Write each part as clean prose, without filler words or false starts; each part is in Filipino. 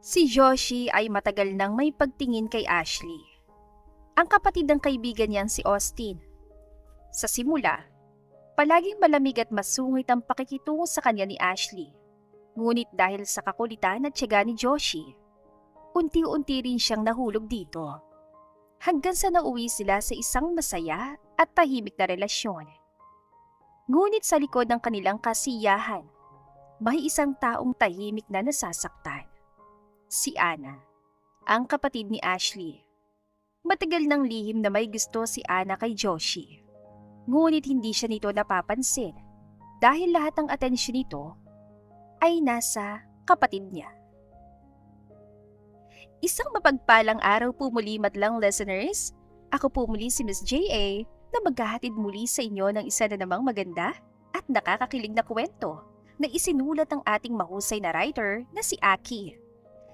Si Joshi ay matagal nang may pagtingin kay Ashley. Ang kapatid ng kaibigan niyang si Austin. Sa simula, palaging malamig at masungit ang pakikitungo sa kanya ni Ashley. Ngunit dahil sa kakulitan at tiyaga ni Joshi, unti-unti rin siyang nahulog dito. Hanggang sa nauwi sila sa isang masaya at tahimik na relasyon. Ngunit sa likod ng kanilang kasiyahan, may isang taong tahimik na nasasaktan. Si Anna, ang kapatid ni Ashley. Matagal nang lihim na may gusto si Anna kay Joshi. Ngunit hindi siya nito napapansin dahil lahat ng atensyon nito ay nasa kapatid niya. Isang mapagpalang araw po muli madlang listeners. Ako po muli si Miss J.A. na maghahatid muli sa inyo ng isa na namang maganda at nakakakilig na kwento na isinulat ng ating mahusay na writer na si Aki.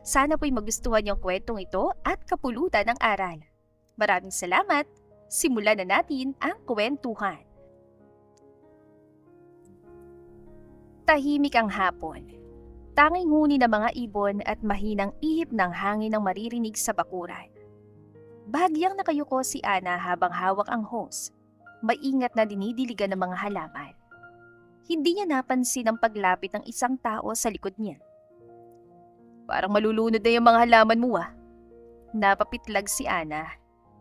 Sana po'y magustuhan yung kwentong ito at kapulutan ng aral. Maraming salamat. Simulan na natin ang kwentuhan. Tahimik ang hapon. Tanging huni ng mga ibon at mahinang ihip ng hangin ang maririnig sa bakuran. Bahagyang nakayuko si Anna habang hawak ang hose. Maingat na dinidiligan ng mga halaman. Hindi niya napansin ang paglapit ng isang tao sa likod niya. Parang malulunod na yung mga halaman mo ah. Napapitlag si Anna.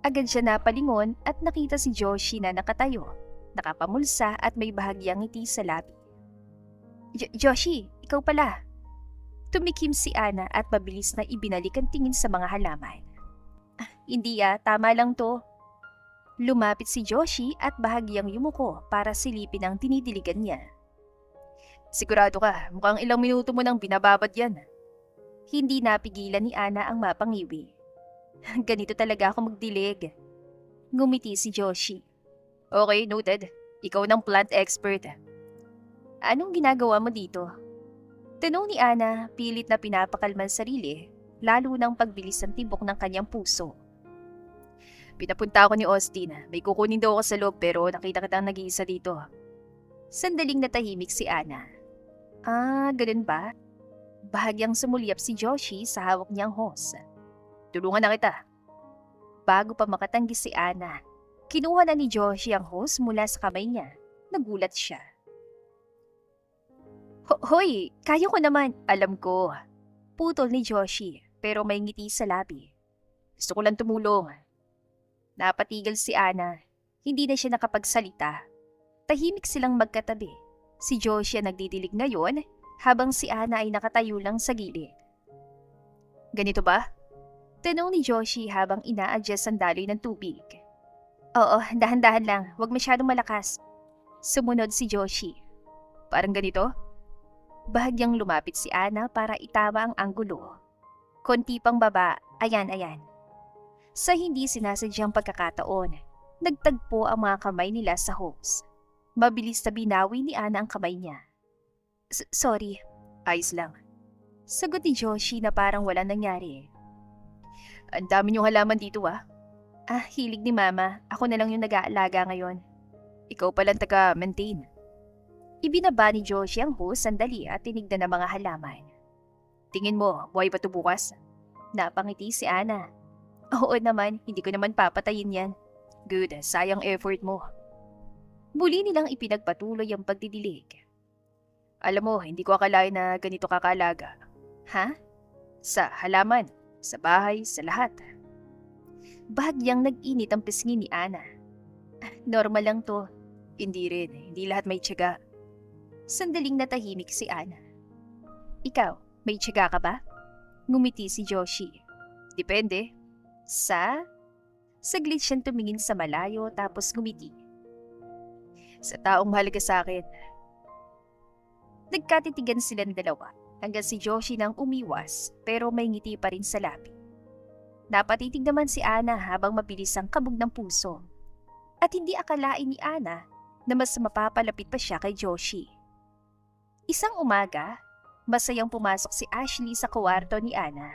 Agad siya napalingon at nakita si Joshi na nakatayo, nakapamulsa at may bahagyang ngiti sa labi. Joshi, ikaw pala. Tumikim si Anna at mabilis na ibinalik ang tingin sa mga halaman. Hindi tama lang to. Lumapit si Joshi at bahagyang yumuko para silipin ang dinidiligan niya. Sigurado ka, mukhang ilang minuto mo nang binababad yan. Hindi napigilan ni Anna ang mapangiwi. Ganito talaga ako magdilig. Ngumiti si Joshi. Okay, noted. Ikaw ng plant expert. Anong ginagawa mo dito? Tanong ni Anna, pilit na pinapakalman sarili, lalo ng pagbilis ng tibok ng kanyang puso. Pinapunta ako ni Austin. May kukunin daw ako sa loob pero nakita kitang nag-iisa dito. Sandaling natahimik si Anna. Ganun ba? Bahagyang sumulyap si Joshi sa hawak niyang hose. Tulungan na kita. Bago pa makatanggi si Anna, kinuha na ni Joshi ang hose mula sa kamay niya. Nagulat siya. Hoy, kaya ko naman. Alam ko. Putol ni Joshi pero may ngiti sa labi. Gusto ko lang tumulong. Napatigil si Anna. Hindi na siya nakapagsalita. Tahimik silang magkatabi. Si Joshi ang nagdidilig ngayon habang si Anna ay nakatayo lang sa gilid. Ganito ba? Tanong ni Joshi habang ina-adjust ang daloy ng tubig. Oo, dahan-dahan lang. Huwag masyadong malakas. Sumunod si Joshi. Parang ganito? Bahagyang lumapit si Anna para itama ang anggulo. Konti pang baba, ayan. Sa hindi sinasadyang pagkakataon, nagtagpo ang mga kamay nila sa hose. Mabilis na binawi ni Anna ang kamay niya. Sorry. Ayos lang. Sagot ni Joshi na parang walang nangyari. Ang dami niyong halaman dito ah. Hilig ni Mama. Ako na lang yung nag-aalaga ngayon. Ikaw palang taga-maintain. Ibinaba ni Joshi ang hose sandali at tinignan ng mga halaman. Tingin mo, buhay pa ito bukas? Napangiti si Anna. Oo naman, hindi ko naman papatayin yan. Good, sayang effort mo. Muli nilang ipinagpatuloy ang pagdidilig. Alam mo, hindi ko akalain na ganito kakalaga. Ha? Sa halaman, sa bahay, sa lahat. Bahagyang nag-init ang pisngi ni Anna. Normal lang to. Hindi rin, hindi lahat may tiyaga. Sandaling natahimik si Anna. Ikaw, may tiyaga ka ba? Ngumiti si Joshi. Depende. Saglit siyang tumingin sa malayo tapos ngumiti. Sa taong mahalaga sa akin. Nagkatitigan silang dalawa hanggang si Joshi nang umiwas pero may ngiti pa rin sa labi. Napatitig naman si Anna habang mabilis ang kabog ng puso. At hindi akalain ni Anna na mas mapapalapit pa siya kay Joshi. Isang umaga, masayang pumasok si Ashley sa kwarto ni Anna.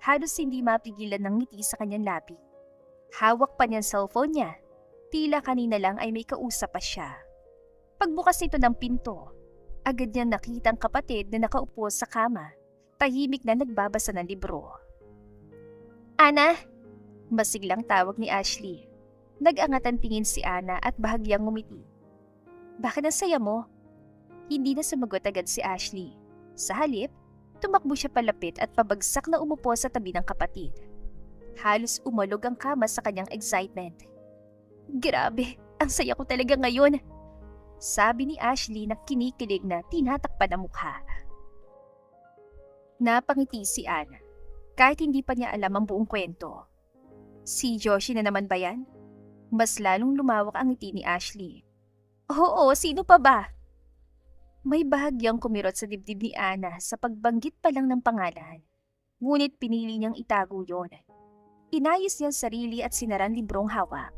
Halos hindi mapigilan ng ngiti sa kanyang labi. Hawak pa niya ang cellphone niya. Tila kanina lang ay may kausap pa siya. Pagbukas nito ng pinto, agad niyang nakita ang kapatid na nakaupo sa kama tahimik na nagbabasa ng libro. Ana! Masiglang tawag ni Ashley. Nag-angat ang tingin si Ana at bahagyang ngumiti. Bakit ang saya mo? Hindi na sumagot agad si Ashley. Sa halip, tumakbo siya palapit at pabagsak na umupo sa tabi ng kapatid. Halos umalog ang kama sa kanyang excitement. Grabe, ang saya ko talaga ngayon. Sabi ni Ashley na kinikilig na tinatakpan ang mukha. Napangiti si Ana, kahit hindi pa niya alam ang buong kwento. Si Joshi na naman ba yan? Mas lalong lumawak ang ngiti ni Ashley. Oo, sino pa ba? May bahagyang kumirot sa dibdib ni Ana sa pagbanggit pa lang ng pangalan. Ngunit pinili niyang itago yon. Inayos niya ang sarili at sinaran librong hawak.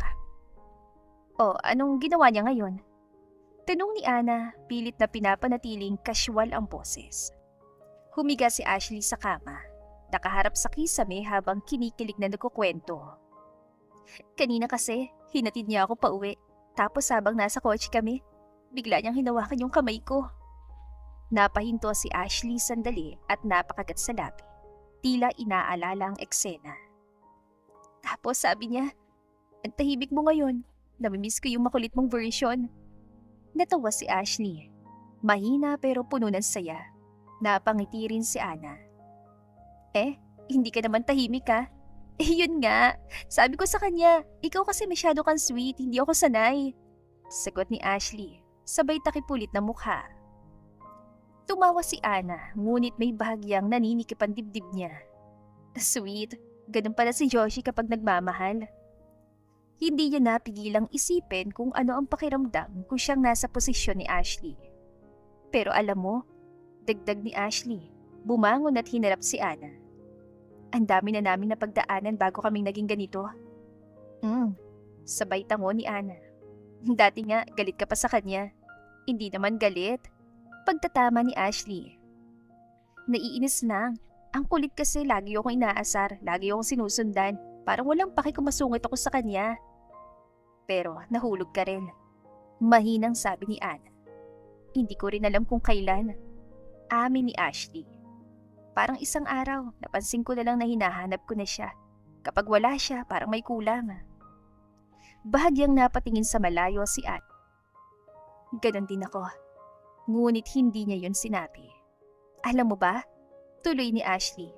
O, anong ginawa niya ngayon? Tanong ni Ana, pilit na pinapanatiling kasyual ang boses. Humiga si Ashley sa kama. Nakaharap sa kisame habang kinikilig na nagkukwento. Kanina kasi, hinatid niya ako pauwi. Tapos habang nasa kotse kami, bigla niyang hinawakan yung kamay ko. Napahinto si Ashley sandali at napakagat sa labi. Tila inaalala ang eksena. Tapos sabi niya, ang tahimik mo ngayon. Namimiss ko yung makulit mong version. Natawa si Ashley. Mahina pero puno ng saya. Napangiti rin si Ana. Hindi ka naman tahimik ka. Yun nga. Sabi ko sa kanya, ikaw kasi masyado kang sweet, hindi ako sanay. Sagot ni Ashley, sabay takipulit na mukha. Tumawa si Ana, ngunit may bahagyang naninikip ang dibdib niya. Sweet, ganun pala si Joshi kapag nagmamahal. Hindi niya napigilang isipin kung ano ang pakiramdam kung siyang nasa posisyon ni Ashley. Pero alam mo, dagdag ni Ashley, bumangon at hinarap si Ana. Ang dami na namin napagdaanan bago kaming naging ganito. Sabay tango ni Ana. Dati nga, galit ka pa sa kanya. Hindi naman galit. Pagtatama ni Ashley. Naiinis lang. Ang kulit kasi lagi akong inaasar, lagi akong sinusundan. Parang walang paki kung masungit ako sa kanya. Pero nahulog ka rin. Mahinang sabi ni Ana. Hindi ko rin alam kung kailan. Amin ni Ashley. Parang isang araw, napansin ko na lang na hinahanap ko na siya. Kapag wala siya, parang may kulang. Bahagyang napatingin sa malayo si Ana. Ganon din ako. Ngunit hindi niya yun sinabi. Alam mo ba? Tuloy ni Ashley.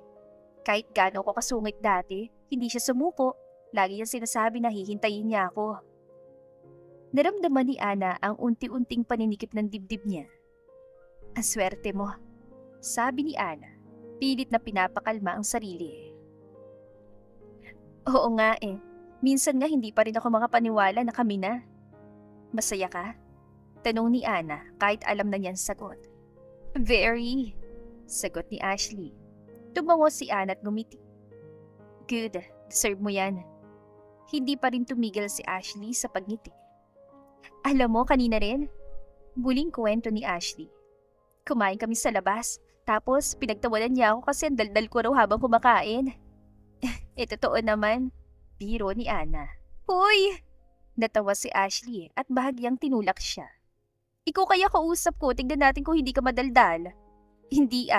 Kahit gaano ko kasungit dati, hindi siya sumuko. Lagi niyang sinasabi na hihintayin niya ako. Naramdaman ni Ana ang unti-unting paninikip ng dibdib niya. Ang swerte mo, sabi ni Ana. Pilit na pinapakalma ang sarili. Oo nga Minsan nga hindi pa rin ako makapaniwala na kami na. Masaya ka? Tanong ni Ana kahit alam na niyang sagot. Very, sagot ni Ashley. Tumango si Ana at ngumiti. Good, deserve mo yan. Hindi pa rin tumigil si Ashley sa pagngiti. Alam mo, kanina rin, muling kwento ni Ashley. Kumain kami sa labas. Tapos, pinagtawanan niya ako kasi ang daldal ko raw habang kumakain. Totoo naman. Biro ni Ana. Hoy! Natawa si Ashley at bahagyang tinulak siya. Ikaw kaya kausap ko, tignan natin kung hindi ka madaldal. Hindi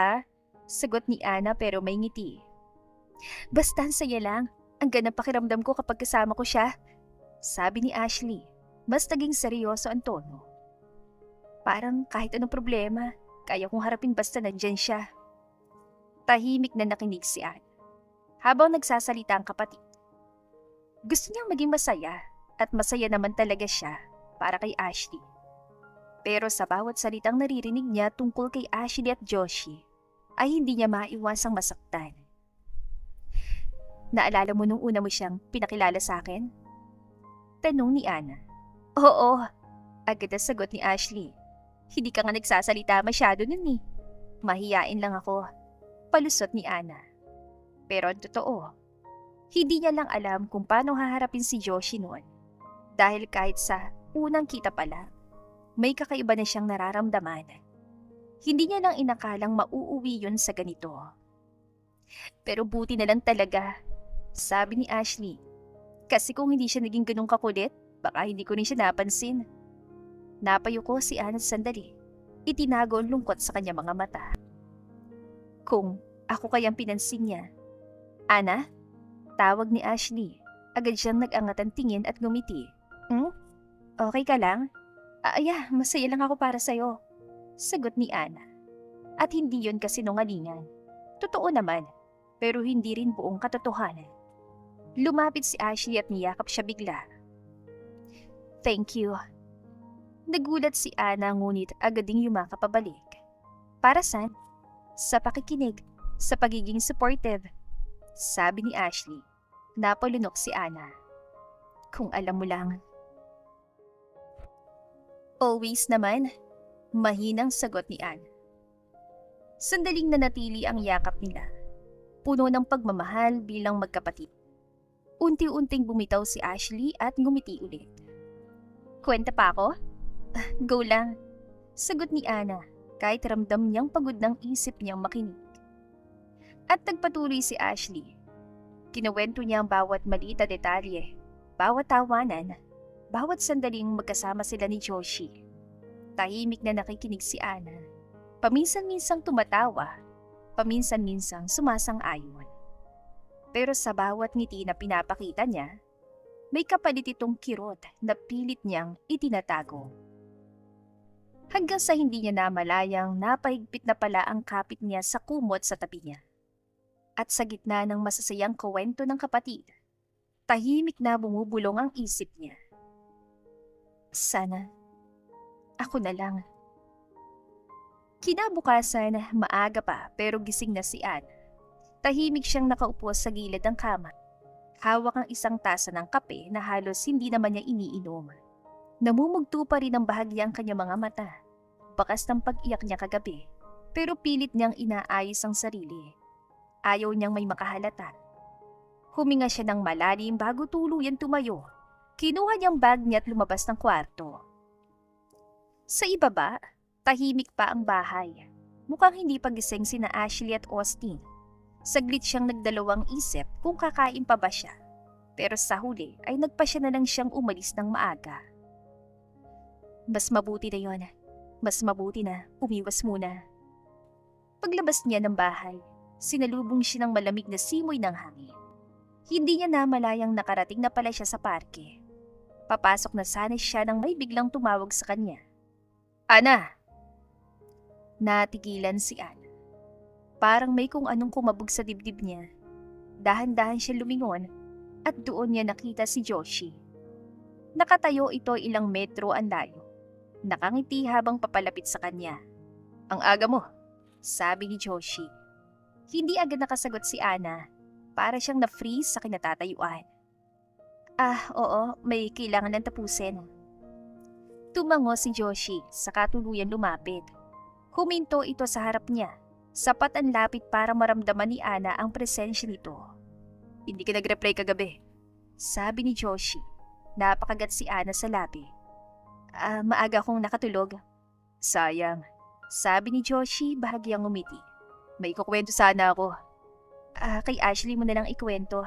sagot ni Ana pero may ngiti. Basta ang saya lang. Ang ganda pakiramdam ko kapag kasama ko siya. Sabi ni Ashley. Mas naging seryoso ang tono. Parang kahit anong problema, kaya kong harapin basta nandyan siya. Tahimik na nakinig si Ana. Habang nagsasalita ang kapatid. Gusto niyang maging masaya at masaya naman talaga siya para kay Ashley. Pero sa bawat salitang naririnig niya tungkol kay Ashley at Joshi, ay hindi niya maiwasang masaktan. Naalala mo nung una mo siyang pinakilala sa akin? Tanong ni Ana. Oo, agad na sagot ni Ashley. Hindi ka nga nagsasalita masyado nun Mahiyain lang ako. Palusot ni Ana. Pero ang totoo, hindi niya lang alam kung paano haharapin si Joshi noon. Dahil kahit sa unang kita pa lang, may kakaiba na siyang nararamdaman. Hindi niya lang inakalang mauuwi yun sa ganito. Pero buti na lang talaga, sabi ni Ashley. Kasi kung hindi siya naging ganun kakulit, baka hindi ko rin siya napansin. Napayuko si Ana sandali. Itinago ang lungkot sa kanyang mga mata. Kung Ako kayang pinansin niya. Ana? Tawag ni Ashley. Agad siyang nag-angat ang tingin at ngumiti. Hmm? Okay ka lang? Masaya lang ako para sa'yo. Sagot ni Ana. At hindi yon kasinungalingan. Totoo naman, pero hindi rin buong katotohanan. Lumapit si Ashley at niyakap siya bigla. Thank you. Nagulat si Ana ngunit agad ding yumakap pabalik. Para saan? Sa pakikinig, sa pagiging supportive. Sabi ni Ashley. Napalunok si Ana. Kung alam mo lang. Always naman, mahinang sagot ni Ana. Sandaling nanatili ang yakap nila. Puno ng pagmamahal bilang magkapatid. Unti-unting bumitaw si Ashley at ngumiti ulit. Kwenta pa ako? Go lang. Sagot ni Ana kahit ramdam niyang pagod ng isip niyang makinig. At nagpatuloy si Ashley. Kinuwento niya ang bawat maliit na detalye, bawat tawanan, bawat sandaling magkasama sila ni Joshi. Tahimik na nakikinig si Ana. Paminsan-minsang tumatawa, paminsan-minsang sumasang-ayon. Pero sa bawat ngiti na pinapakita niya, may kapalit itong kirot na pilit niyang itinatago. Hanggang sa hindi niya namalayang napahigpit na pala ang kapit niya sa kumot sa tabi niya. At sa gitna ng masasayang kwento ng kapatid, tahimik na bumubulong ang isip niya. Sana, ako na lang. Kinabukasan, maaga pa pero gising na si Ana. Tahimik siyang nakaupo sa gilid ng kama. Hawak ang isang tasa ng kape na halos hindi naman niya iniinom. Namumugto pa rin ang bahagya ang kanyang mga mata. Bakas ng pag-iyak niya kagabi, pero pilit niyang inaayos ang sarili. Ayaw niyang may makahalata. Huminga siya ng malalim bago tuluyan tumayo. Kinuha niyang bag niya at lumabas ng kwarto. Sa ibaba, tahimik pa ang bahay. Mukhang hindi pa gising sina Ashley at Austin. Saglit siyang nagdalawang isip kung kakain pa ba siya. Pero sa huli ay nagpasya na lang siyang umalis ng maaga. Mas mabuti na yon. Mas mabuti na umiwas muna. Paglabas niya ng bahay, sinalubong siya ng malamig na simoy ng hangin. Hindi niya namalayang nakarating na pala siya sa parke. Papasok na sana siya nang may biglang tumawag sa kanya. Ana! Natigilan si Ana. Parang may kung anong kumabog sa dibdib niya. Dahan-dahan siya lumingon at doon niya nakita si Joshi. Nakatayo ito ilang metro ang layo. Nakangiti habang papalapit sa kanya. Ang aga mo, sabi ni Joshi. Hindi agad nakasagot si Ana. Para siyang na-freeze sa kinatatayuan. Oo, may kailangan lang tapusin. Tumango si Joshi sa katuluyan lumapit. Huminto ito sa harap niya. Sapat ang lapit para maramdaman ni Ana ang presensya nito. Hindi ka nag-reply kagabi, sabi ni Joshi. Napakagat si Ana sa labi. Maaga akong nakatulog. Sayang, sabi ni Joshi bahagyang umiti. May kukwento sana ako. Kay Ashley mo na lang ikwento.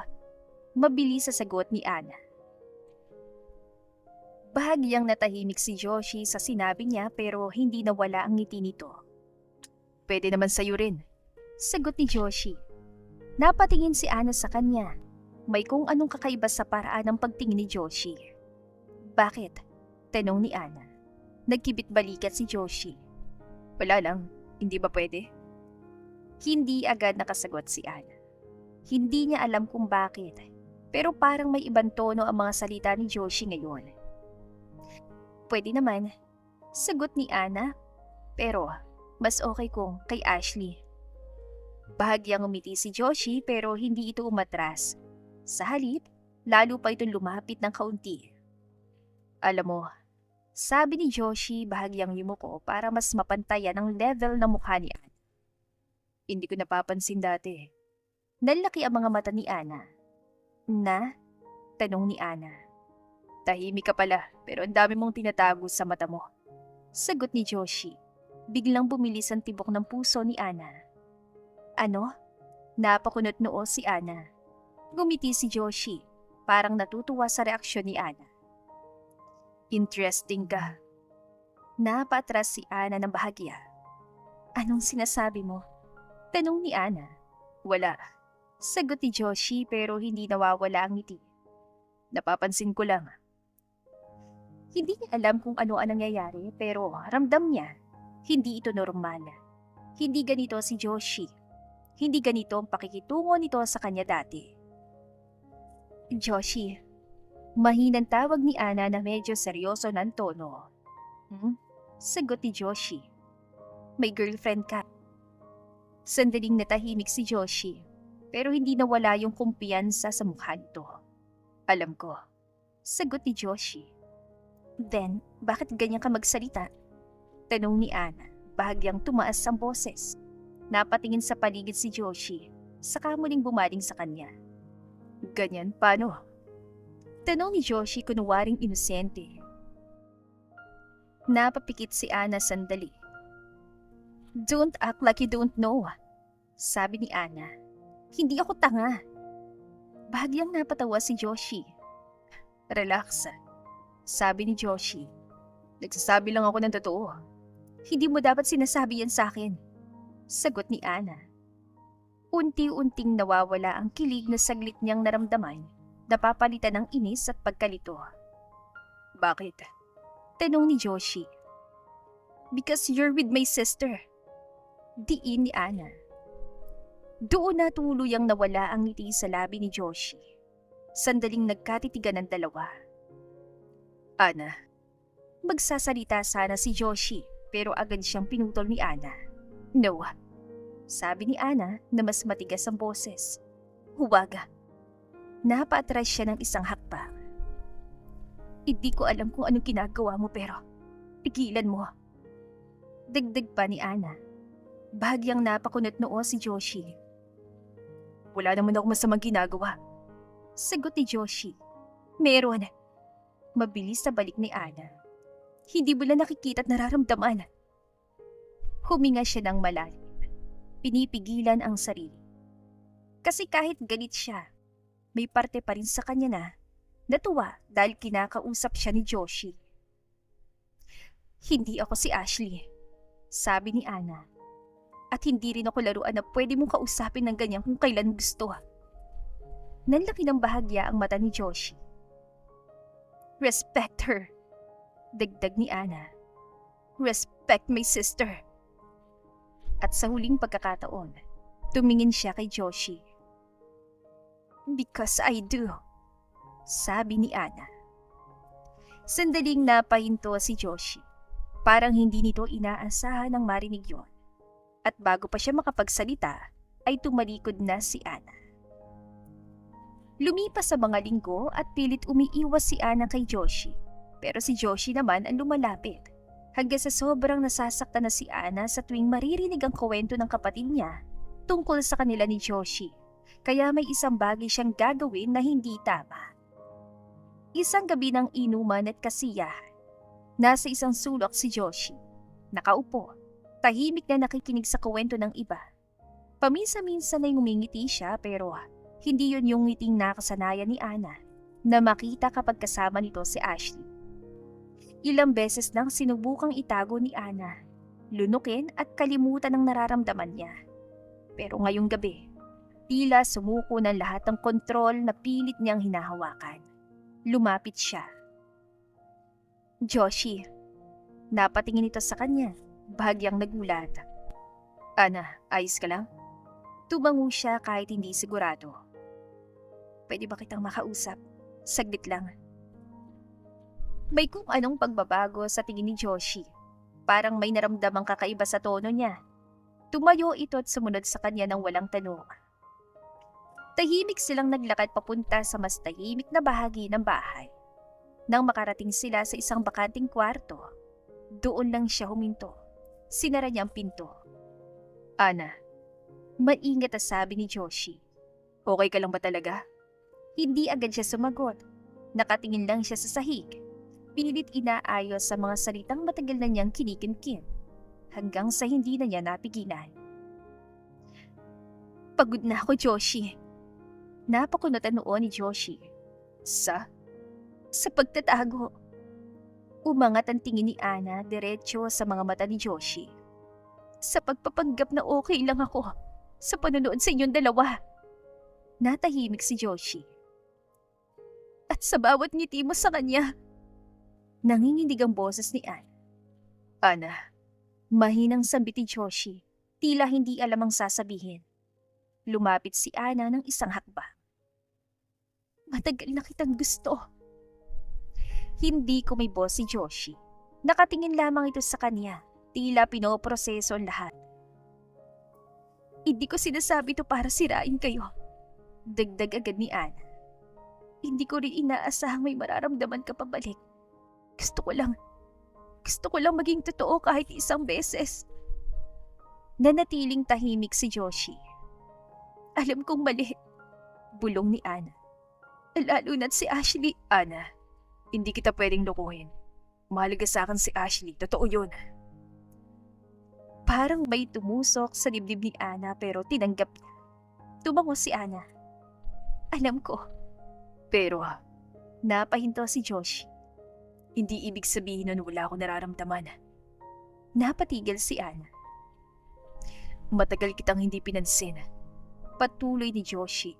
Mabilis sa sagot ni Ana. Bahagyang natahimik si Joshi sa sinabi niya pero hindi nawala ang ngiti nito. Pwede naman sa'yo rin, sagot ni Joshi. Napatingin si Ana sa kanya. May kung anong kakaiba sa paraan ng pagtingin ni Joshi. Bakit? Tanong ni Ana. Nagkibit balikat si Joshi. Wala lang, hindi ba pwede? Hindi agad nakasagot si Ana. Hindi niya alam kung bakit, pero parang may ibang tono ang mga salita ni Joshi ngayon. Pwede naman, sagot ni Ana, pero mas okay kung kay Ashley. Bahagyang umiti si Joshi pero hindi ito umatras. Sa halip, lalo pa itong lumapit ng kaunti. Alam mo, sabi ni Joshi bahagyang yumuko para mas mapantayan ang level ng mukha ni Ana. Hindi ko napapansin dati. Nalaki ang mga mata ni Ana. Na? Tanong ni Ana. Tahimik ka pala pero ang dami mong tinatago sa mata mo. Sagot ni Joshi. Biglang bumilis ang tibok ng puso ni Ana. Ano? Napakunot noo si Ana. Gumiti si Joshi. Parang natutuwa sa reaksyon ni Ana. Interesting ka. Napaatras si Ana ng bahagya. Anong sinasabi mo? Tanong ni Ana. Wala. Sagot ni Joshi pero hindi nawawala ang ngiti. Napapansin ko lang. Hindi niya alam kung ano ang nangyayari pero ramdam niya. Hindi ito normal. Hindi ganito si Joshi. Hindi ganito ang pakikitungo nito sa kanya dati. Joshi, mahinang tawag ni Ana na medyo seryoso ng tono. Sagot ni Joshi. May girlfriend ka. Sandaling natahimik si Joshi pero hindi nawala yung kumpiyansa sa mukha nito. Alam ko. Sagot ni Joshi. Then, bakit ganyan ka magsalita? Tanong ni Ana, bahagyang tumaas ang boses. Napatingin sa paligid si Joshi, saka muling bumaling sa kanya. Ganyan, paano? Tanong ni Joshi kunwaring inosente. Napapikit si Ana sandali. Don't act like you don't know. Sabi ni Ana. Hindi ako tanga. Bahagyang napatawa si Joshi. Relax. Sabi ni Joshi. Nagsasabi lang ako ng totoo. Hindi mo dapat sinasabi yan sa akin. Sagot ni Ana. Unti-unting nawawala ang kilig na saglit niyang naramdaman, napapalitan ng inis at pagkalito. Bakit? Tanong ni Joshi. Because you're with my sister. Diin ni Ana. Doon na tuluyang nawala ang ngiti sa labi ni Joshi. Sandaling nagkatitigan ng dalawa. Ana. Magsasalita sana si Joshi pero agad siyang pinutol ni Ana. No. Sabi ni Ana na mas matigas ang boses. Huwag. Napaatras siya ng isang hakbang. Hindi ko alam kung anong ginagawa mo pero pigilan mo. Dagdag pa ni Ana. Bahagyang napakunot noo si Joshi. Wala naman ako masamang ginagawa. Sagot ni Joshi. Meron. Mabilis sa balik ni Ana. Hindi mo lang nakikita at nararamdaman. Huminga siya ng malalim. Pinipigilan ang sarili. Kasi kahit galit siya, may parte pa rin sa kanya na natuwa dahil kinakausap siya ni Joshi. Hindi ako si Ashley, sabi ni Ana. At hindi rin ako laruan na pwede mong kausapin ng ganyan kung kailan gusto. Nanlaki ng bahagya ang mata ni Joshi. Respect her, dagdag ni Ana. Respect my sister. At sa huling pagkakataon, tumingin siya kay Joshi. Because I do, sabi ni Ana. Sandaling napahinto si Joshi. Parang hindi nito inaasahan ng marinig yon. At bago pa siya makapagsalita, ay tumalikod na si Ana. Lumipas sa mga linggo at pilit umiiwas si Ana kay Joshi. Pero si Joshi naman ang lumalapit. Hanggang sa sobrang nasasaktan na si Ana sa tuwing maririnig ang kwento ng kapatid niya tungkol sa kanila ni Joshi. Kaya may isang bagay siyang gagawin na hindi tama. Isang gabi ng inuman at kasiyahan. Nasa isang sulok si Joshi. Nakaupo. Tahimik na nakikinig sa kwento ng iba. Paminsan-minsan ay ngumingiti siya pero hindi yun yung ngiting nakasanayan ni Ana na makita kapag kasama nito si Ashley. Ilang beses nang sinubukang itago ni Ana, lunukin at kalimutan ang nararamdaman niya. Pero ngayong gabi, tila sumuko ng lahat ng kontrol na pilit niyang hinahawakan. Lumapit siya. Joshi, napatingin ito sa kanya, bahagyang nagulat. Ana, ayos ka lang? Tumango siya kahit hindi sigurado. Pwede ba kitang makausap? Saglit lang. May kung anong pagbabago sa tingin ni Joshi. Parang may naramdamang kakaiba sa tono niya. Tumayo ito at sumunod sa kanya ng walang tanong. Tahimik silang naglakad papunta sa mas tahimik na bahagi ng bahay. Nang makarating sila sa isang bakanting kwarto, doon lang siya huminto. Sinara niya ang pinto. Ana, maingat na sabi ni Joshi. Okay ka lang ba talaga? Hindi agad siya sumagot. Nakatingin lang siya sa sahig. Pinilit inaayos sa mga salitang matagal na niyang kinikimkim hanggang sa hindi na niya napigilan. Pagod na ako, Joshi. Napakunot ang noo ni Joshi. Sa pagtatago. Umangat ang tingin ni Ana diretso sa mga mata ni Joshi. Sa pagpapanggap na okay lang ako. sa panonood sa inyong dalawa. Natahimik si Joshi. At sa bawat ngiti mo sa kanya. Nanginginig ang boses ni Ana. Ana, mahinang sambit ni Joshi, tila hindi alam ang sasabihin. Lumapit si Ana ng isang hakbang. Matagal na kitang gusto. Hindi kumibos si Joshi. Nakatingin lamang ito sa kanya, tila pinoproseso ang lahat. Hindi ko sinasabi to para sirain kayo. Dagdag agad ni Ana. Hindi ko rin inaasahang may mararamdaman ka pabalik. Gusto ko lang maging totoo kahit isang beses. Nanatiling tahimik si Joshi. Alam kong mali. Bulong ni Ana. Lalo na't si Ashley. Ana, hindi kita pwedeng lokohin. Mahalaga sa akin si Ashley. Totoo yun. Parang may tumusok sa dibdib ni Ana pero tinanggap niya. Tumango si Ana. Alam ko. Pero, napahinto si Joshi. Hindi ibig sabihin nun wala akong nararamdaman. Napatigil si Ana. Matagal kitang hindi pinansin. Patuloy ni Joshi.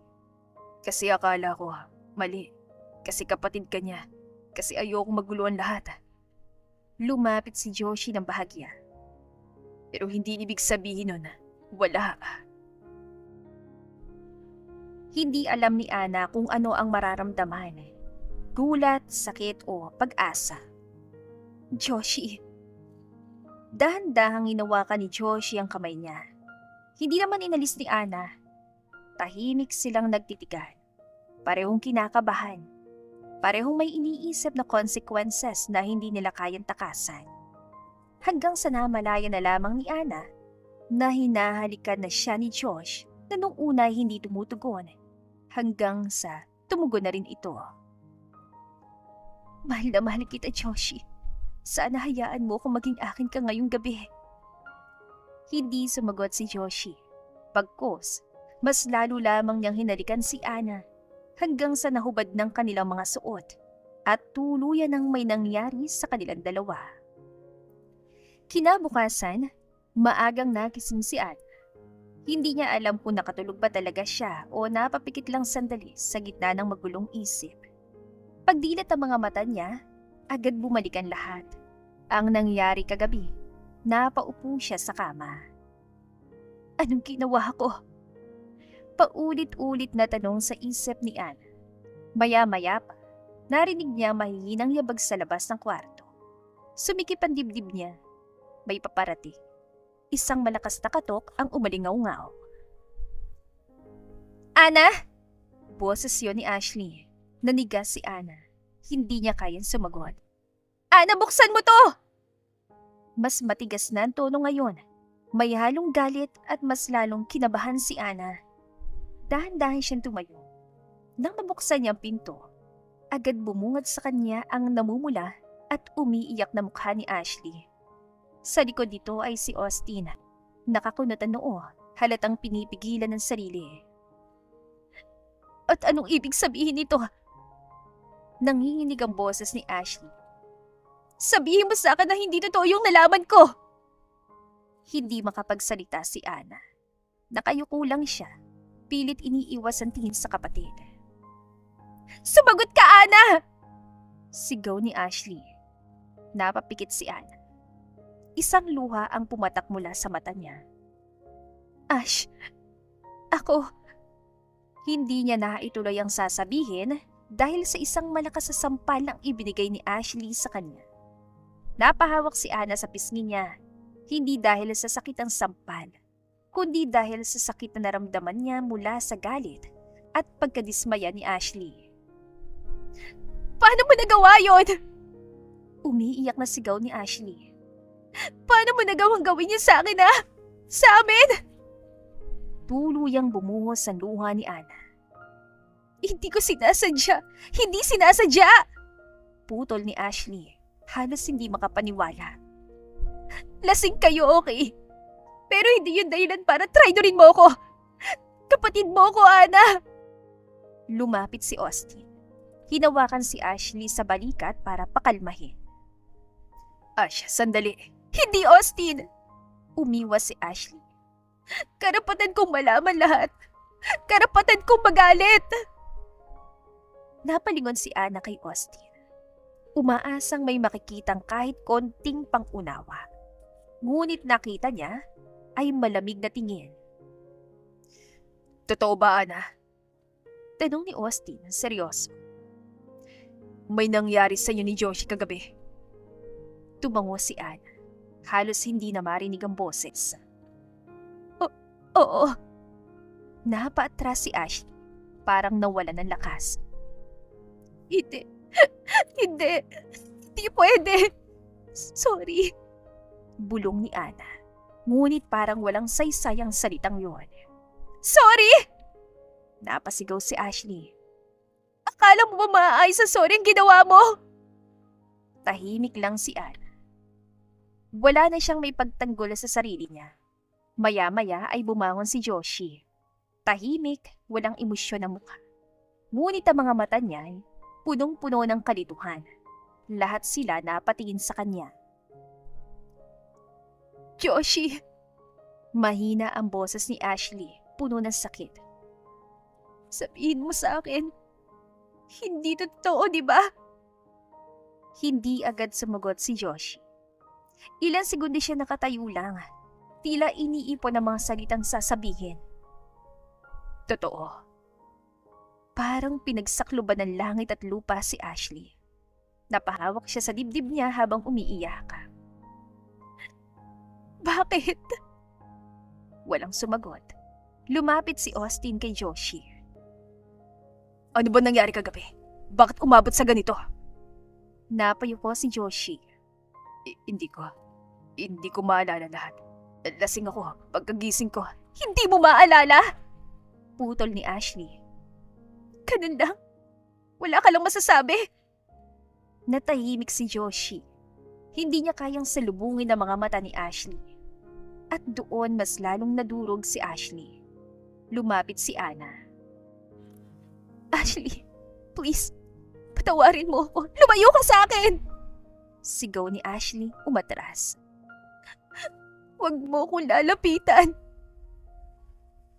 Kasi akala ko, mali. Kasi kapatid ka niya. Kasi ayokong magulo ang lahat. Lumapit si Joshi ng bahagya. Pero hindi ibig sabihin nun, wala. Hindi alam ni Ana kung ano ang mararamdaman. Gulat, sakit o pag-asa. Joshi. Dahan-dahang hinawakan ni Joshi ang kamay niya. Hindi naman inalis ni Ana. Tahimik silang nagtitigan. Parehong kinakabahan. Parehong may iniisip na consequences na hindi nila kayang takasan. Hanggang sa namalaya na lamang ni Ana na hinahalikan na siya ni Josh na nung una hindi tumutugon. Hanggang sa tumugon na rin ito. Mahal na mahal kita, Joshi. Sana hayaan mo kung maging akin ka ngayong gabi. Hindi sumagot si Joshi. Pagkos, mas lalo lamang niyang hinalikan si Ana hanggang sa nahubad ng kanilang mga suot at tuluyan ng may nangyari sa kanilang dalawa. Kinabukasan, maagang nagising si Ana. Hindi niya alam kung nakatulog ba talaga siya o napapikit lang sandali sa gitna ng magulong isip. Pagdilat ang mga mata niya, agad bumalikan lahat. Ang nangyari kagabi, napaupo siya sa kama. Anong ginawa ko? Paulit-ulit na tanong sa isip ni Ana. Maya-maya pa, narinig niya mahihinang yabag sa labas ng kwarto. Sumikip ang dibdib niya. May paparating. Isang malakas na katok ang umalingaw-ngaw. Ana! Boses yun ni Ashley. Nanigas si Ana. Hindi niya kayang sumagot. Ana, buksan mo to! Mas matigas na ang tono ngayon. May halong galit at mas lalong kinabahan si Ana. Dahan-dahan siyang tumayo. Nang mabuksan niya ang pinto, agad bumungad sa kanya ang namumula at umiiyak na mukha ni Ashley. Sa likod nito ay si Austin. Nakakunot ang noo, halatang pinipigilan ng sarili. At anong ibig sabihin nito? Nanginginig ang boses ni Ashley. Sabihin mo sa akin na hindi totoo yung nalaman ko! Hindi makapagsalita si Ana. Nakayuko lang siya. Pilit iniiwas ang tingin sa kapatid. Sumagot ka, Ana! Sigaw ni Ashley. Napapikit si Ana. Isang luha ang pumatak mula sa mata niya. Ash, ako. Hindi niya naituloy ang sasabihin dahil sa isang malakas na sampal ang ibinigay ni Ashley sa kanya. Napahawak si Ana sa pisngi niya, hindi dahil sa sakit ang sampal, kundi dahil sa sakit na naramdaman niya mula sa galit at pagkadismaya ni Ashley. Paano mo nagawa yun? Umiiyak na sigaw ni Ashley. Paano mo nagawang gawin niya sa akin, ha? Sa amin? Tuluyang bumuhos ang luha ni Ana. Hindi ko sinasadya! Hindi sinasadya! Putol ni Ashley. Halos hindi makapaniwala. Lasing kayo, okay? Pero hindi yun dahilan para traidorin mo ko! Kapatid mo ko, Ana! Lumapit si Austin. Hinawakan si Ashley sa balikat para pakalmahin. Ash, sandali. Hindi, Austin! Umiwas si Ashley. Karapatan kong malaman lahat. Karapatan kong magalit. Napalingon si Ana kay Austin. Umaasang may makikitang kahit konting pangunawa. Ngunit nakita niya ay malamig na tingin. Totoo ba, Ana? Tanong ni Austin, seryoso. May nangyari sa inyo ni Joshi kagabi. Tumango si Ana. Halos hindi na marinig ang boses. Oo. Napaatras si Ashley. Parang nawalan ng lakas. Hindi. Hindi pwede. Sorry. Bulong ni Ana. Ngunit parang walang saysay ang salitang yon. Sorry! Napasigaw si Ashley. Akala mo ba maaayos sa sorry ang ginawa mo? Tahimik lang si Ana. Wala na siyang may pagtanggol sa sarili niya. Maya-maya ay bumangon si Joshi. Tahimik, walang emosyon ang mukha. Ngunit ang mga mata niya ay punong-puno ng kalituhan. Lahat sila napatingin sa kanya. Joshi! Mahina ang boses ni Ashley, puno ng sakit. Sabihin mo sa akin, hindi totoo, di ba? Hindi agad sumagot si Joshi. Ilang segundo siya nakatayo lang. Tila iniipon ang mga salitang sasabihin. Totoo. Parang pinagsakloban ng langit at lupa si Ashley. Napahawak siya sa dibdib niya habang umiiyak. Bakit? Walang sumagot. Lumapit si Austin kay Joshi. Ano ba nangyari kagabi? Bakit umabot sa ganito? Napayuko si Joshi. Hindi ko maalala lahat. Lasing ako pagkagising ko. Hindi mo maalala? Putol ni Ashley. Ganun lang? Wala ka lang masasabi? Natahimik si Joshi. Hindi niya kayang salubungin ang mga mata ni Ashley. At doon mas lalong nadurog si Ashley. Lumapit si Ana. Ashley, please, patawarin mo ako. Lumayo ka sa akin! Sigaw ni Ashley, umatras. Huwag mo akong lalapitan.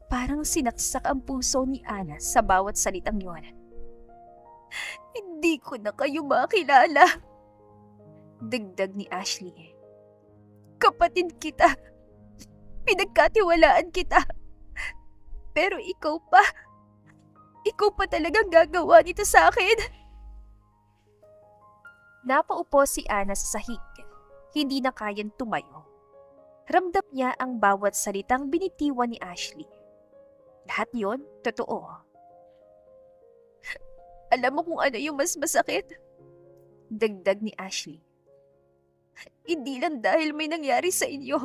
Parang sinaksak ang puso ni Ana sa bawat salitang yon. Hindi ko na kayo makilala. Dagdag ni Ashley. Kapatid kita. Pinagkatiwalaan kita. Pero ikaw pa talagang gagawa nito sa akin. Napaupo si Ana sa sahig. Hindi na kayang tumayo. Ramdam niya ang bawat salitang binitiwan ni Ashley. Lahat yon totoo. Alam mo kung ano yung mas masakit? Dagdag ni Ashley. Hindi lang dahil may nangyari sa inyo,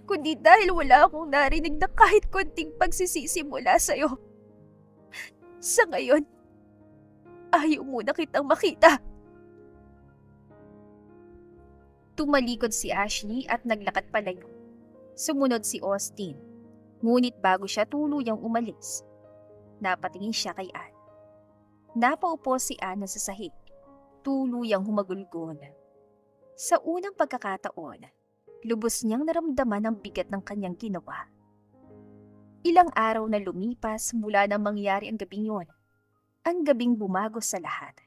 kundi dahil wala akong narinig na kahit konting pagsisisi mula sa'yo. Sa ngayon, ayaw mo na kitang makita. Tumalikod si Ashley at naglakad palayo. Sumunod si Austin. Ngunit bago siya tuluyang umalis, napatingin siya kay Ana. Napaupo si Ana sa sahig. Tuluyang humagulgol. Sa unang pagkakataon, lubos niyang naramdaman ang bigat ng kanyang ginawa. Ilang araw na lumipas mula nang mangyari ang gabing yon. Ang gabing bumago sa lahat.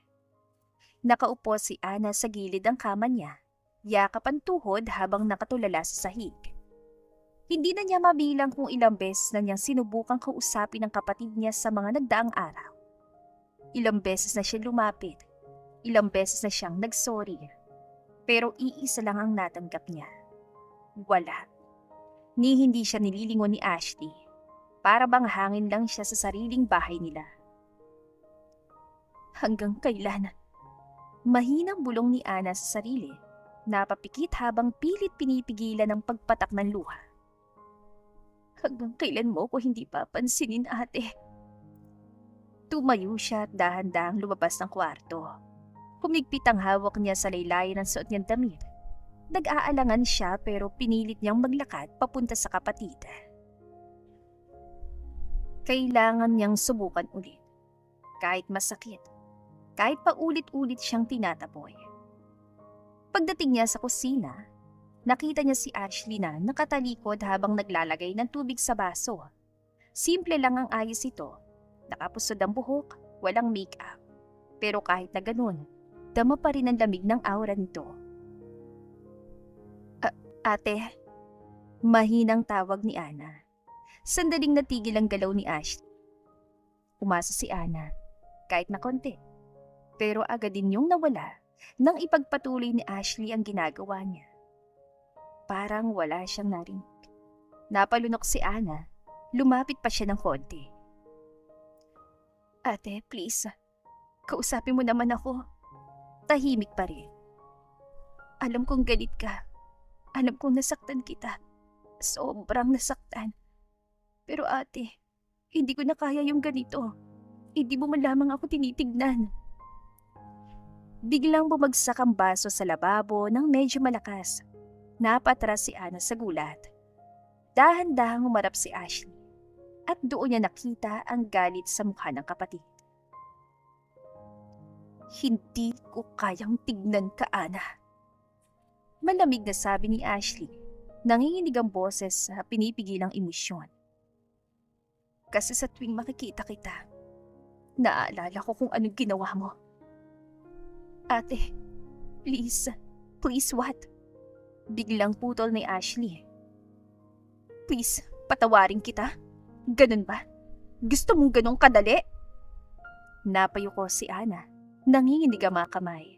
Nakaupo si Ana sa gilid ng kama niya, yakap ang tuhod habang nakatulala sa sahig. Hindi na niya mabilang kung ilang beses na niyang sinubukang kausapin ang kapatid niya sa mga nagdaang araw. Ilang beses na siya lumapit, ilang beses na siyang nagsorry. Pero iisa lang ang natanggap niya. Wala. Ni hindi siya nililingon ni Ashley. Para bang hangin lang siya sa sariling bahay nila. Hanggang kailan? Mahinang bulong ni Ana sa sarili. Napapikit habang pilit pinipigilan ang pagpatak ng luha. Hanggang kailan mo ko hindi papansinin, ate? Tumayo siya at dahan-dahang lumabas ng kwarto. Humigpit ang hawak niya sa laylayan ng suot niyang damit. Nag-aalangan siya pero pinilit niyang maglakad papunta sa kapatid. Kailangan niyang subukan ulit. Kahit masakit. Kahit paulit-ulit siyang tinataboy. Pagdating niya sa kusina, Nakita niya si Ashley na nakatalikod habang naglalagay ng tubig sa baso. Simple lang ang ayos ito. Nakapusod ang buhok, walang make-up. Pero kahit na ganun, dama pa rin ang lamig ng aura nito. Ate, mahinang tawag ni Ana. Sandaling natigil ang galaw ni Ashley. Umasa si Ana, kahit na konti. Pero agad din yung nawala nang ipagpatuloy ni Ashley ang ginagawa niya. Parang wala siyang narinig. Napalunok si Ana, lumapit pa siya ng konti. Ate, please, kausapin mo naman ako. Tahimik pa rin. Alam kong galit ka. Alam kong nasaktan kita. Sobrang nasaktan. Pero ate, hindi ko na kaya yung ganito. Hindi mo man lamang ako tinitignan. Biglang bumagsak ang baso sa lababo ng medyo malakas. Napatras si Ana sa gulat. Dahan-dahang umarap si Ashley at doon niya nakita ang galit sa mukha ng kapatid. Hindi ko kayang tignan ka, Ana. Malamig na sabi ni Ashley, nanginginig ang boses sa pinipigilang emosyon. Kasi sa tuwing makikita kita, naaalala ko kung anong ginawa mo. Ate, please what? Biglang putol ni Ashley. Please, patawarin kita? Ganun ba? Gusto mong ganun kadali? Napayuko si Ana, nanginginig ang mga kamay.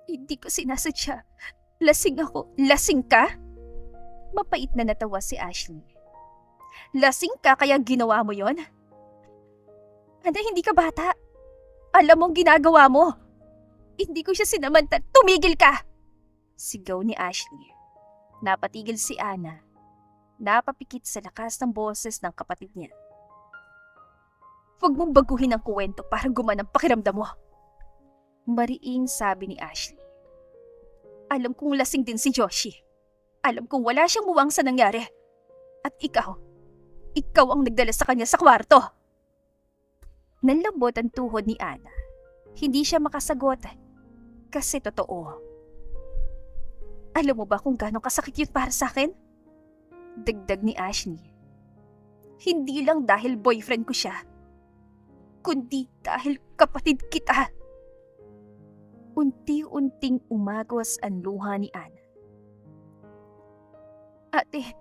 Hindi ko sinasadya. Lasing ako. Lasing ka? Mapait na natawa si Ashley. Lasing ka kaya ginawa mo yon? Ana, hindi ka bata. Alam mong ginagawa mo. Hindi ko siya sinamantan. Tumigil ka! Sigaw ni Ashley. Napatigil si Ana. Napapikit sa lakas ng boses ng kapatid niya. Huwag mong baguhin ang kuwento para gumanang pakiramdam mo. Mariing sabi ni Ashley. Alam kong lasing din si Joshi. Alam kong wala siyang muwang sa nangyari. At ikaw ang nagdala sa kanya sa kwarto. Nanlambot ang tuhod ni Ana. Hindi siya makasagot. Kasi totoo. Alam mo ba kung gaano kasakit yun para sa akin? Dagdag ni Ashley. Hindi lang dahil boyfriend ko siya, kundi dahil kapatid kita. Unti-unting umagos ang luha ni Ana. Ate,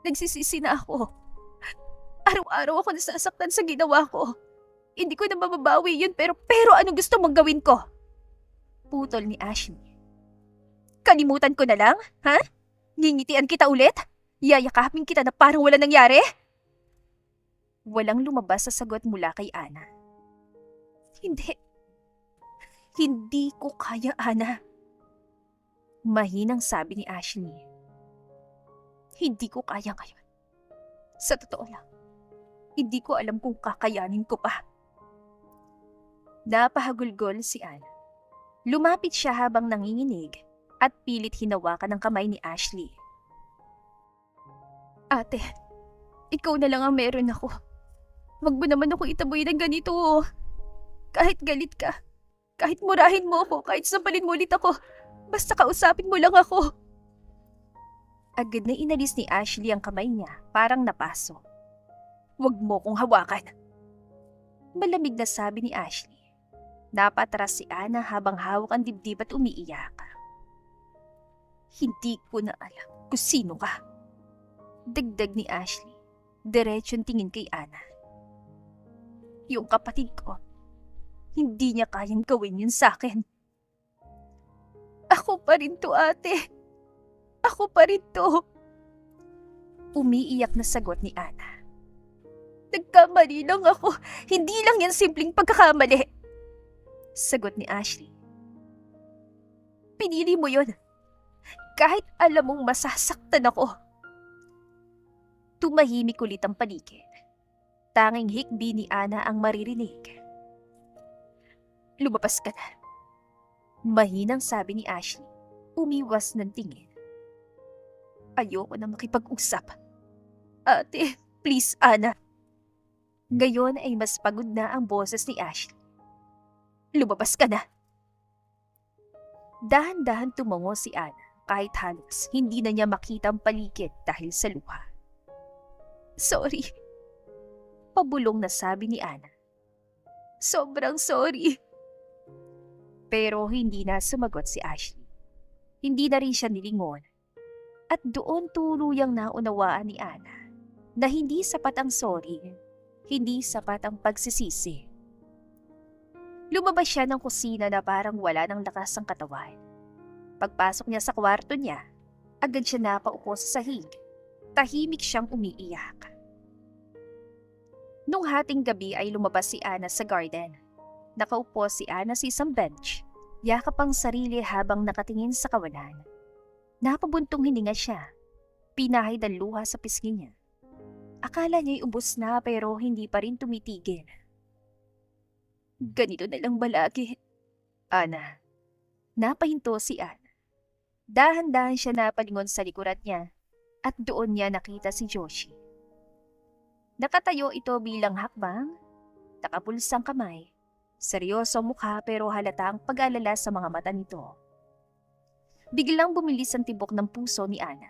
nagsisisi na ako. Araw-araw ako nasasaktan sa ginawa ko. Hindi ko na mababawi yun pero ano gusto mong gawin ko? Putol ni Ashley. Kalimutan ko na lang? Ha? Ngingitian kita ulit? Yayakapin kita na parang wala nangyari? Walang lumabas sa sagot mula kay Ana. Hindi ko kaya, Ana. Mahinang sabi ni Ashley. Hindi ko kaya ngayon. Sa totoo lang, hindi ko alam kung kakayanin ko pa. Napahagulgol si Ana. Lumapit siya habang nanginginig at pilit hinawakan ang kamay ni Ashley. Ate, ikaw na lang ang meron ako. Wag mo naman ako itaboy ng ganito. Kahit galit ka, kahit murahin mo ako, kahit sampalin mo ulit ako, basta kausapin mo lang ako. Agad na inalis ni Ashley ang kamay niya, parang napaso. Wag mo kong hawakan. Malamig na sabi ni Ashley. Napatras si Ana habang hawak ang dibdib at umiiyak. Hindi ko na alam kung sino ka. Dagdag ni Ashley, diretsong tingin kay Ana. Yung kapatid ko, hindi niya kayang gawin yun sa akin. Ako pa rin to, ate. Ako pa rin to. Umiiyak na sagot ni Ana. Nagkamali lang ako. Hindi lang yan simpleng pagkakamali. Sagot ni Ashley. Pinili mo yun. Kahit alam mong masasaktan ako. Tumahimik ulit ang paligid. Tanging hikbi ni Ana ang maririnig. Lumabas ka na. Mahinang sabi ni Ashley. Umiwas ng tingin. Ayoko na makipag-usap. Ate, please, Ana. Ngayon ay mas pagod na ang boses ni Ashley. Lumabas ka na. Dahan-dahan tumango si Ana kahit halos hindi na niya makita ang paligid dahil sa luha. "Sorry," pabulong na sabi ni Ana. "Sobrang sorry." Pero hindi na sumagot si Ashley. Hindi na rin siya nilingon. At doon tuluyang naunawaan ni Ana na hindi sapat ang sorry, hindi sapat ang pagsisisi. Lumabas siya ng kusina na parang wala ng lakas ang katawan. Pagpasok niya sa kwarto niya, agad siya napaupo sa sahig. Tahimik siyang umiiyak. Nung hating gabi ay lumabas si Ana sa garden. Nakaupo si Ana sa isang bench, yakap ang sarili habang nakatingin sa kawalan. Napabuntong hininga siya. Pinahid ang luha sa pisngi niya. Akala niya'y ubos na pero hindi pa rin tumitigil. "Ganito na lang ba lagi, Ana?" Napahinto si Ana. Dahan-dahan siya napalingon sa likuran niya at doon niya nakita si Joshi. Nakatayo ito bilang hakbang, nakapulsang kamay, seryoso ang mukha pero halata ang pag-alala sa mga mata nito. Biglang bumilis ang tibok ng puso ni Ana.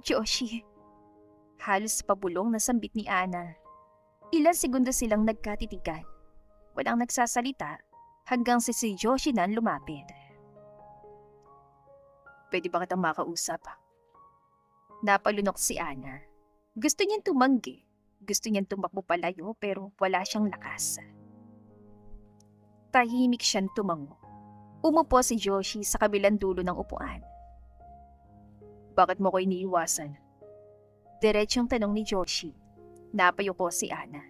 Joshi." Halos pabulong na sambit ni Ana. Ilang segundo silang nagkatitigan. Walang nagsasalita hanggang si Joshi na lumapit. "Pwede ba kitang makausap?" Napalunok si Ana. Gusto niyang tumanggi. Gusto niyang tumakbo palayo pero wala siyang lakas. Tahimik siyang tumango. Umupo si Joshi sa kabilang dulo ng upuan. "Bakit mo ko iniiwasan?" Diretsyong tanong ni Joshi. Napayuko si Ana.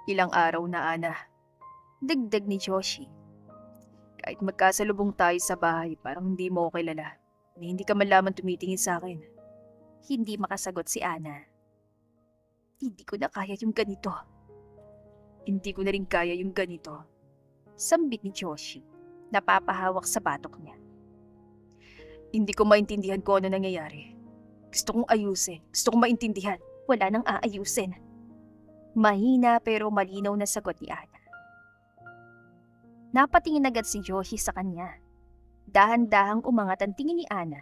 "Ilang araw na, Ana," dagdag ni Joshi. "Kahit magkasalubong tayo sa bahay, parang hindi mo ko kilala. Hindi ka man lamang tumitingin sa akin." Hindi makasagot si Ana. "Hindi ko na kaya yung ganito." "Hindi ko na rin kaya yung ganito," sambit ni Joshi. Napapahawak sa batok niya. "Hindi ko maintindihan kung ano nangyayari. Gusto kong ayusin. Gusto kong maintindihan." "Wala nang aayusin." Mahina pero malinaw na sagot ni Ana. Napatingin agad si Joshi sa kanya. Dahan-dahang umangat ang tingin ni Ana.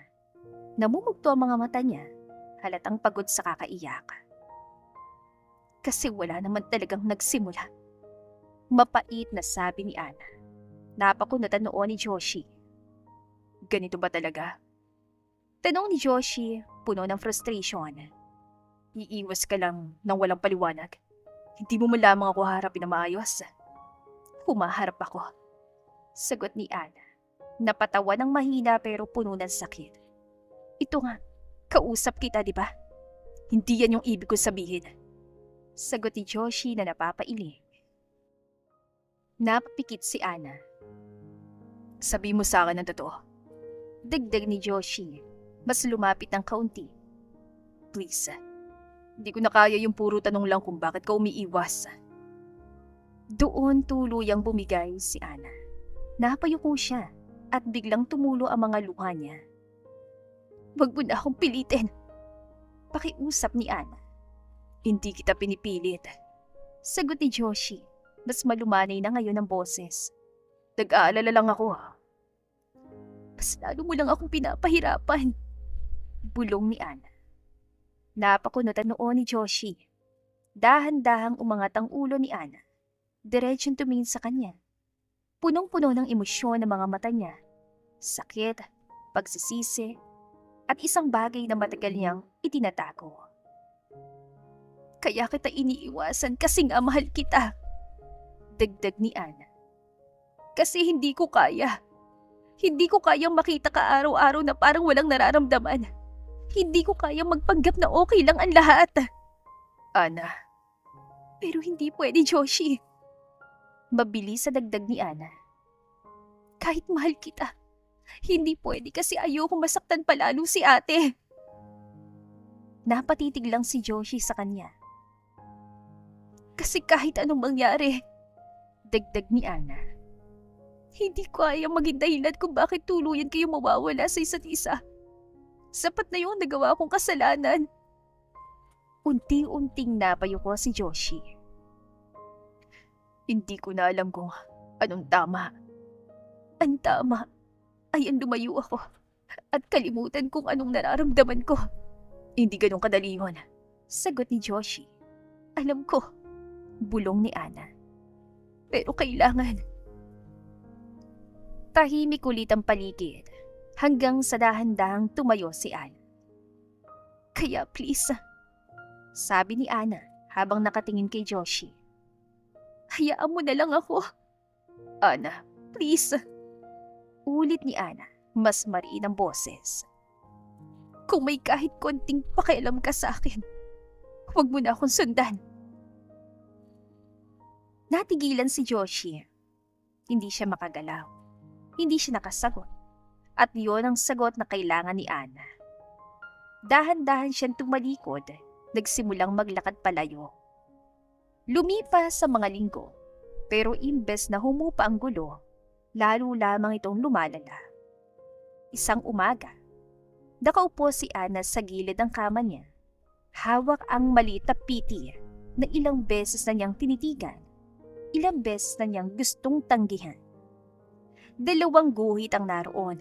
Namumugto ang mga mata niya. Halatang pagod sa kakaiyak. "Kasi wala naman talagang nagsimula." Mapait na sabi ni Ana. Napakunot ang noo ni Joshi. "Ganito ba talaga?" Tanong ni Joshi, puno ng frustration. "Iiwas ka lang nang walang paliwanag? Hindi mo man lamang ako harapin na maayos?" "Humaharap ako," sagot ni Ana. Napatawa ng mahina pero puno ng sakit. "Ito nga, kausap kita, di ba?" "Hindi yan yung ibig ko sabihin," sagot ni Joshi na napapailing. Napapikit si Ana. "Sabi mo sa akin ang totoo," dagdag ni Joshi. Mas lumapit ng kaunti. "Please, hindi ko na kaya yung puro tanong lang kung bakit ka umiiwas." Doon tuluyang bumigay si Ana. Napayuko siya at biglang tumulo ang mga luha niya. "Wag mo na akong pilitin," pakiusap ni Ana. "Hindi kita pinipilit," sagot ni Joshi. Mas malumanay na ngayon ang boses. "Nag-aalala lang ako." "Mas lalo mo lang akong pinapahirapan," bulong ni Ana. Napakunot ang noo ni Joshi. Dahan-dahang umangat ang ulo ni Ana. Diretsyon tumingin sa kanya. Punong-puno ng emosyon ang mga mata niya. Sakit, pagsisisi, at isang bagay na matagal niyang itinatago. "Kaya kita iniiwasan kasi nga mahal kita," dagdag ni Ana. "Kasi hindi ko kaya. Hindi ko kayang makita ka araw-araw na parang walang nararamdaman. Hindi ko kayang magpanggap na okay lang ang lahat." "Ana." "Pero hindi pwede, Joshi." Mabilis sa dagdag ni Ana. "Kahit mahal kita, hindi pwede kasi ayoko masaktan palalo si ate." Napatitig lang si Joshi sa kanya. "Kasi kahit anong mangyari," dagdag ni Ana, "hindi ko kayang maging dahilan kung bakit tuluyan kayo mawawala sa isa't isa. Sapat na yung nagawa kong kasalanan." Unti-unting napayuko si Joshi. "Hindi ko na alam kung anong tama." "Ang tama," Ayan lumayo ako at kalimutan kung anong nararamdaman ko. Hindi ganun kadali yun. Sagot ni Joshi. Alam ko, bulong ni Ana. Pero kailangan. Tahimik ulit ang paligid hanggang sa dahan-dahang tumayo si Ana. Kaya please, sabi ni Ana habang nakatingin kay Joshi. Hayaan mo na lang ako. Ana, please. Ulit ni Ana, mas mariin ang boses. Kung may kahit konting pakialam ka sa akin, huwag mo na akong sundan. Natigilan si Joshi. Hindi siya makagalaw. Hindi siya nakasagot. At yon ang sagot na kailangan ni Ana. Dahan-dahan siyang tumalikod, nagsimulang maglakad palayo. Lumipas sa mga linggo, pero imbes na humupa ang gulo, lalo lamang itong lumalala. Isang umaga, nakaupo si Ana sa gilid ng kama niya. Hawak ang maliit na piti na ilang beses na niyang tinitigan, ilang beses na niyang gustong tanggihan. 2 guhit ang naroon.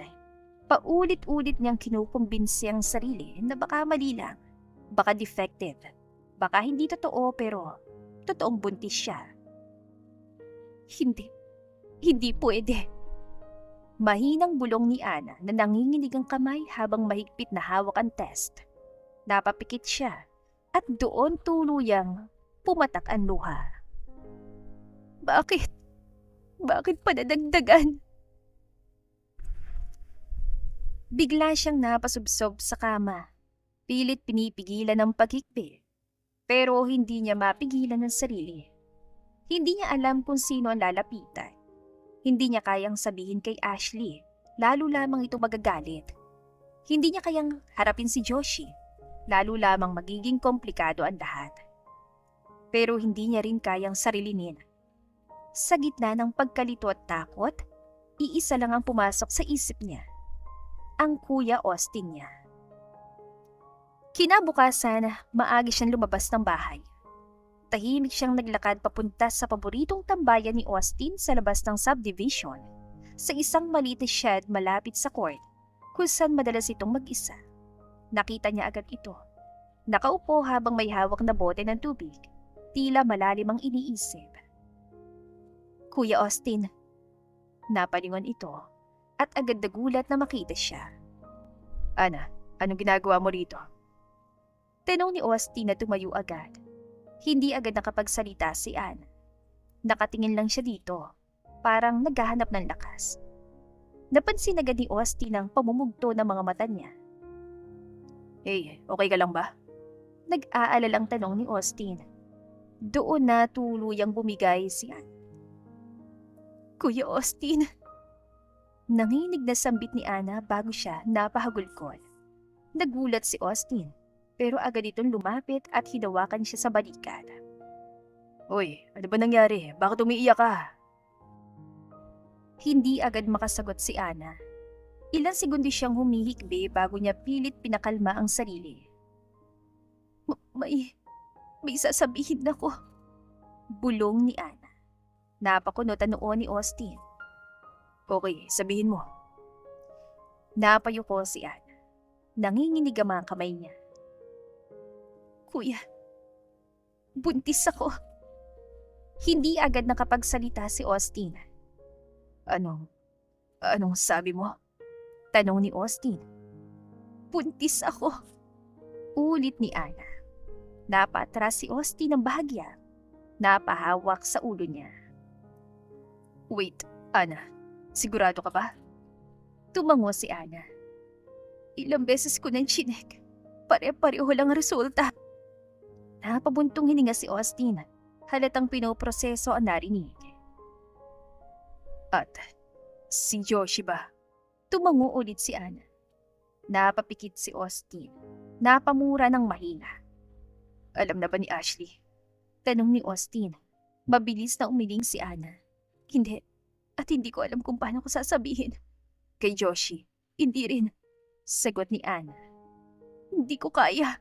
Paulit-ulit niyang kinukumbinsi ang sarili na baka mali lang, baka defective, baka hindi totoo pero totoong buntis siya. Hindi pwede. Mahinang bulong ni Ana na nanginginig ang kamay habang mahigpit na hawak ang test. Napapikit siya at doon tuluyang pumatak ang luha. Bakit? Bakit padadagdagan? Bigla siyang napasubsob sa kama. Pilit pinipigilan ang paghikbi. Pero hindi niya mapigilan ang sarili. Hindi niya alam kung sino ang lalapitan. Hindi niya kayang sabihin kay Ashley, lalo lamang ito magagalit. Hindi niya kayang harapin si Joshi, lalo lamang magiging komplikado ang lahat. Pero hindi niya rin kayang sarilinin. Sa gitna ng pagkalito at takot, iisa lang ang pumasok sa isip niya. Ang Kuya Austin niya. Kinabukasan, maaga siyang lumabas ng bahay. Tahimik siyang naglakad papunta sa paboritong tambayan ni Austin sa labas ng subdivision, sa isang maliit na shed malapit sa court, kung saan madalas itong mag-isa. Nakita niya agad ito. Nakaupo habang may hawak na bote ng tubig, tila malalim ang iniisip. Kuya Austin. Napalingon ito at agad nagulat na makita siya. Ana, anong ginagawa mo rito? Tanong ni Austin na tumayo agad. Hindi agad nakapagsalita si Ana. Nakatingin lang siya dito, parang naghahanap ng lakas. Napansin agad ni Austin ang pamumugto ng mga mata niya. Hey, okay ka lang ba? Nag-aalalang tanong ni Austin. Doon na tuluyang bumigay si Ana. Kuya Austin. Nanginig na sambit ni Ana bago siya napahagulkol. Nagulat si Austin, pero agad itong lumapit at hinawakan siya sa balikat. Hoy, ano ba nangyari? Bakit umiiyak ka? Hindi agad makasagot si Ana. Ilang segundo siyang humihikbi bago niya pilit pinakalma ang sarili. May sasabihin ako. Bulong ni Ana. Napakunot ang noo ni Austin. Okay, sabihin mo. Napayuko si Ana. Nanginginig ang mga kamay niya. Kuya, buntis ako. Hindi agad nakapagsalita si Austin. Anong sabi mo? Tanong ni Austin. Buntis ako. Ulit ni Ana. Napatras si Austin ng bahagya. Napahawak sa ulo niya. Wait, Ana. Sigurado ka ba? Tumango si Ana. Ilang beses ko nang chinek. Pare-pareho lang ang resulta. Napabuntong hininga si Austin. Halatang pinoproseso ang narinig. At si Joshi ba? Tumango ulit si Ana. Napapikit si Austin. Napamura ng mahina. Alam na ba ni Ashley? Tanong ni Austin. Mabilis na umiling si Ana. Hindi. At hindi ko alam kung paano ko sasabihin. Kay Joshi, hindi rin. Sagot ni Ana. Hindi ko kaya.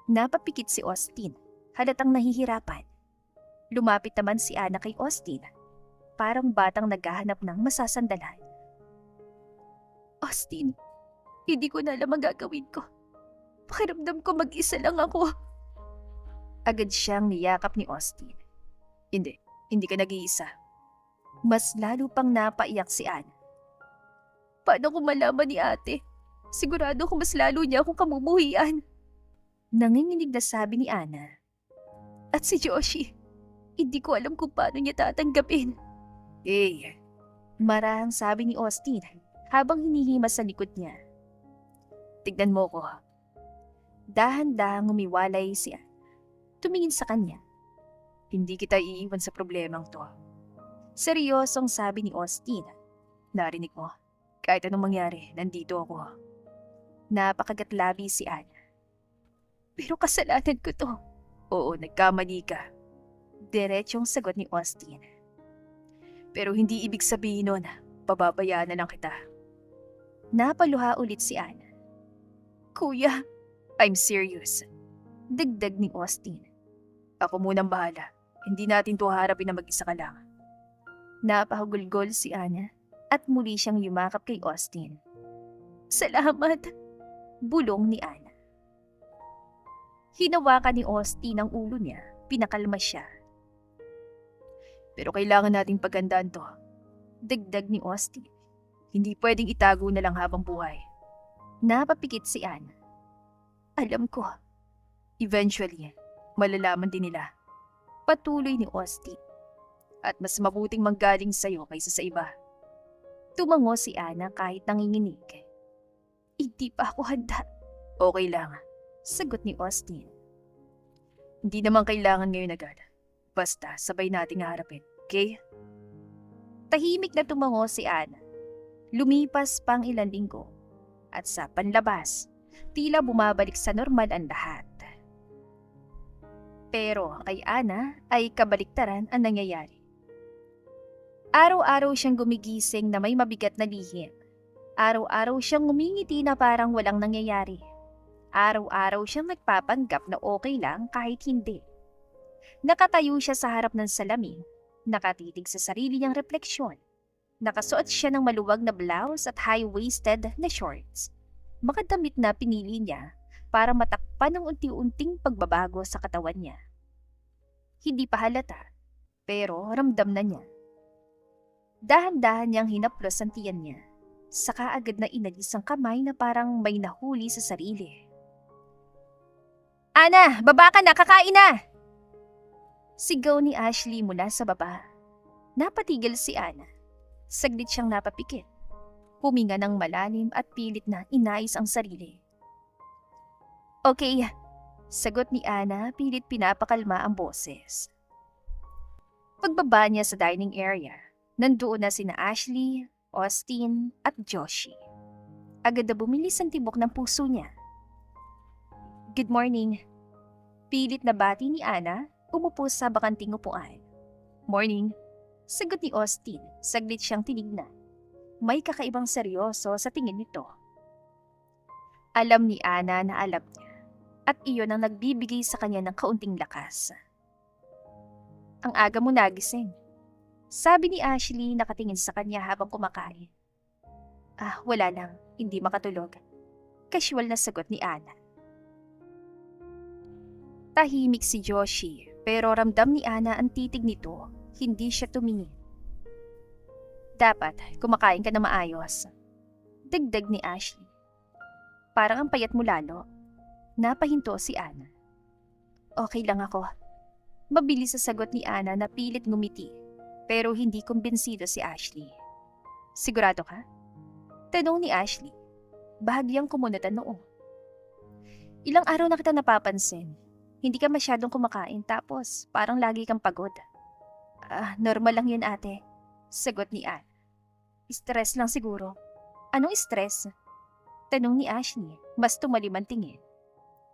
Napapikit si Austin. Halatang nahihirapan. Lumapit naman si Ana kay Austin. Parang batang naghahanap ng masasandalan. Austin, hindi ko na alam ang gagawin ko. Pakiramdam ko mag-isa lang ako. Agad siyang niyakap ni Austin. Hindi ka nag-iisa. Mas lalo pang napaiyak si Ana. Paano ko malaman ni ate? Sigurado ko mas lalo niya akong kamumuhian. Nanginginig na sabi ni Ana. At si Joshi, hindi ko alam kung paano niya tatanggapin. Marahang sabi ni Austin habang hinihimas sa likod niya. Tignan mo ko. Dahan-dahang umiwalay si Ana. Tumingin sa kanya. Hindi kita iiwan sa problemang to. Seryosong sabi ni Austin. Narinig mo, kahit anong mangyari, nandito ako. Napakagatlabi si Ana. Pero kasalanan ko to. Oo, nagkamali ka. Diretsong sagot ni Austin. Pero hindi ibig sabihin nun, pababayaan na lang kita. Napaluha ulit si Ana. Kuya, I'm serious. Dagdag ni Austin. Ako munang bahala. Hindi natin to harapin na mag-isa ka lang. Napahagulgol si Ana at muli siyang yumakap kay Austin. Salamat, bulong ni Ana. Hinawakan ni Austin ang ulo niya, pinakalma siya. Pero kailangan nating pagandaan to. Dagdag ni Austin. Hindi pwedeng itago na lang habang buhay. Napapikit si Ana. Alam ko. Eventually, malalaman din nila. Patuloy ni Austin. At mas mabuting manggaling sa'yo kaysa sa iba. Tumango si Ana kahit nanginginig. Hindi pa ako handa. Okay lang, sagot ni Austin. Hindi naman kailangan ngayon agad. Basta sabay nating harapin, okay? Tahimik na tumango si Ana. Lumipas pang ilang linggo. At sa panlabas, tila bumabalik sa normal ang lahat. Pero kay Ana ay kabaliktaran ang nangyayari. Araw-araw siyang gumigising na may mabigat na lihim. Araw-araw siyang ngumingiti na parang walang nangyayari. Araw-araw siyang nagpapanggap na okay lang kahit hindi. Nakatayo siya sa harap ng salamin, nakatitig sa sarili niyang refleksyon. Nakasuot siya ng maluwag na blouse at high-waisted na shorts. Mga damit na pinili niya para matakpan ang unti-unting pagbabago sa katawan niya. Hindi pa halata, pero ramdam na niya. Dahan-dahan niyang hinaplos ang tiyan niya, saka agad na inalis ang kamay na parang may nahuli sa sarili. Ana, baba ka na, kakain na! Sigaw ni Ashley mula sa baba. Napatigil si Ana. Saglit siyang napapikit. Huminga ng malalim at pilit na inayos ang sarili. Okay, sagot ni Ana, pilit pinapakalma ang boses. Pagbaba niya sa dining area, nandoon na sina Ashley, Austin at Joshi. Agad na bumilis ang tibok ng puso niya. Good morning. Pilit na bati ni Ana, umupo sa bakanting upuan. Morning. Sagot ni Austin, saglit siyang tinignan. May kakaibang seryoso sa tingin nito. Alam ni Ana na alam niya, at iyon ang nagbibigay sa kanya ng kaunting lakas. Ang aga mo nagising. Sabi ni Ashley nakatingin sa kanya habang kumakain. Wala lang, hindi makatulog. Casual na sagot ni Ana. Tahimik si Joshi, pero ramdam ni Ana ang titig nito, hindi siya tumingin. Dapat kumakain ka na maayos. Dagdag ni Ashley. Parang ang payat mo lalo. Napahinto si Ana. Okay lang ako. Mabilis sa sagot ni Ana na pilit ngumiti, pero hindi kumbinsido si Ashley. Sigurado ka? Tanong ni Ashley. Bahagyang kumunot ang noo. Ilang araw na kita napapansin. Hindi ka masyadong kumakain tapos parang lagi kang pagod. Normal lang yun ate. Sagot ni Ana. Stress lang siguro. Anong stress? Tanong ni Ashley, mas tumalim ang tingin.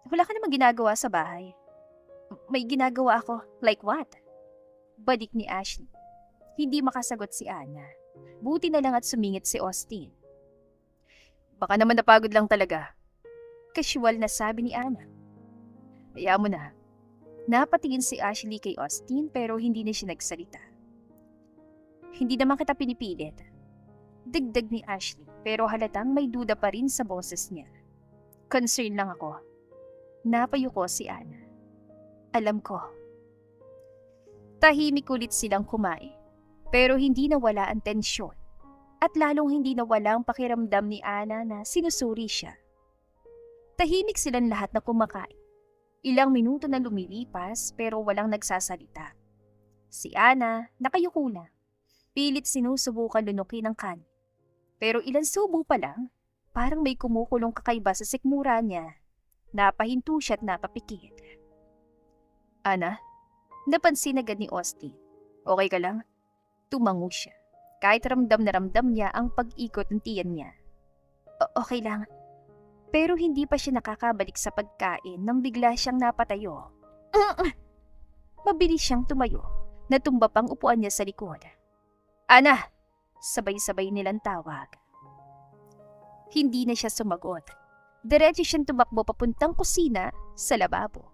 Wala ka namang ginagawa sa bahay. May ginagawa ako. Like what? Balik ni Ashley. Hindi makasagot si Ana. Buti na lang at sumingit si Austin. Baka naman napagod lang talaga. Casual na sabi ni Ana. Kaya mo na. Napatingin si Ashley kay Austin pero hindi na siya nagsalita. Hindi naman kita pinipilit. Dagdag ni Ashley pero halatang may duda pa rin sa boses niya. Concern lang ako. Napayuko si Ana. Alam ko. Tahimik ulit silang kumain. Pero hindi nawala ang tensyon. At lalong hindi nawala ang pakiramdam ni Ana na sinusuri siya. Tahimik silang lahat na kumakain. Ilang minuto na lumilipas pero walang nagsasalita. Si Ana nakayuko na. Pilit sinusubukan lunukin ang kanin. Pero ilang subo pa lang, parang may kumukulong kakaiba sa sikmura niya. Napahinto siya at napapikit. Ana, napansin agad ni Austin. Okay ka lang? Tumango siya. Kahit ramdam na ramdam niya ang pag-ikot ng tiyan niya. Okay lang. Pero hindi pa siya nakakabalik sa pagkain nang bigla siyang napatayo. Mabilis siyang tumayo. Natumba pang upuan niya sa likod. Ana! Sabay-sabay nilang tawag. Hindi na siya sumagot. Diretso siyang tumakbo papuntang kusina sa lababo.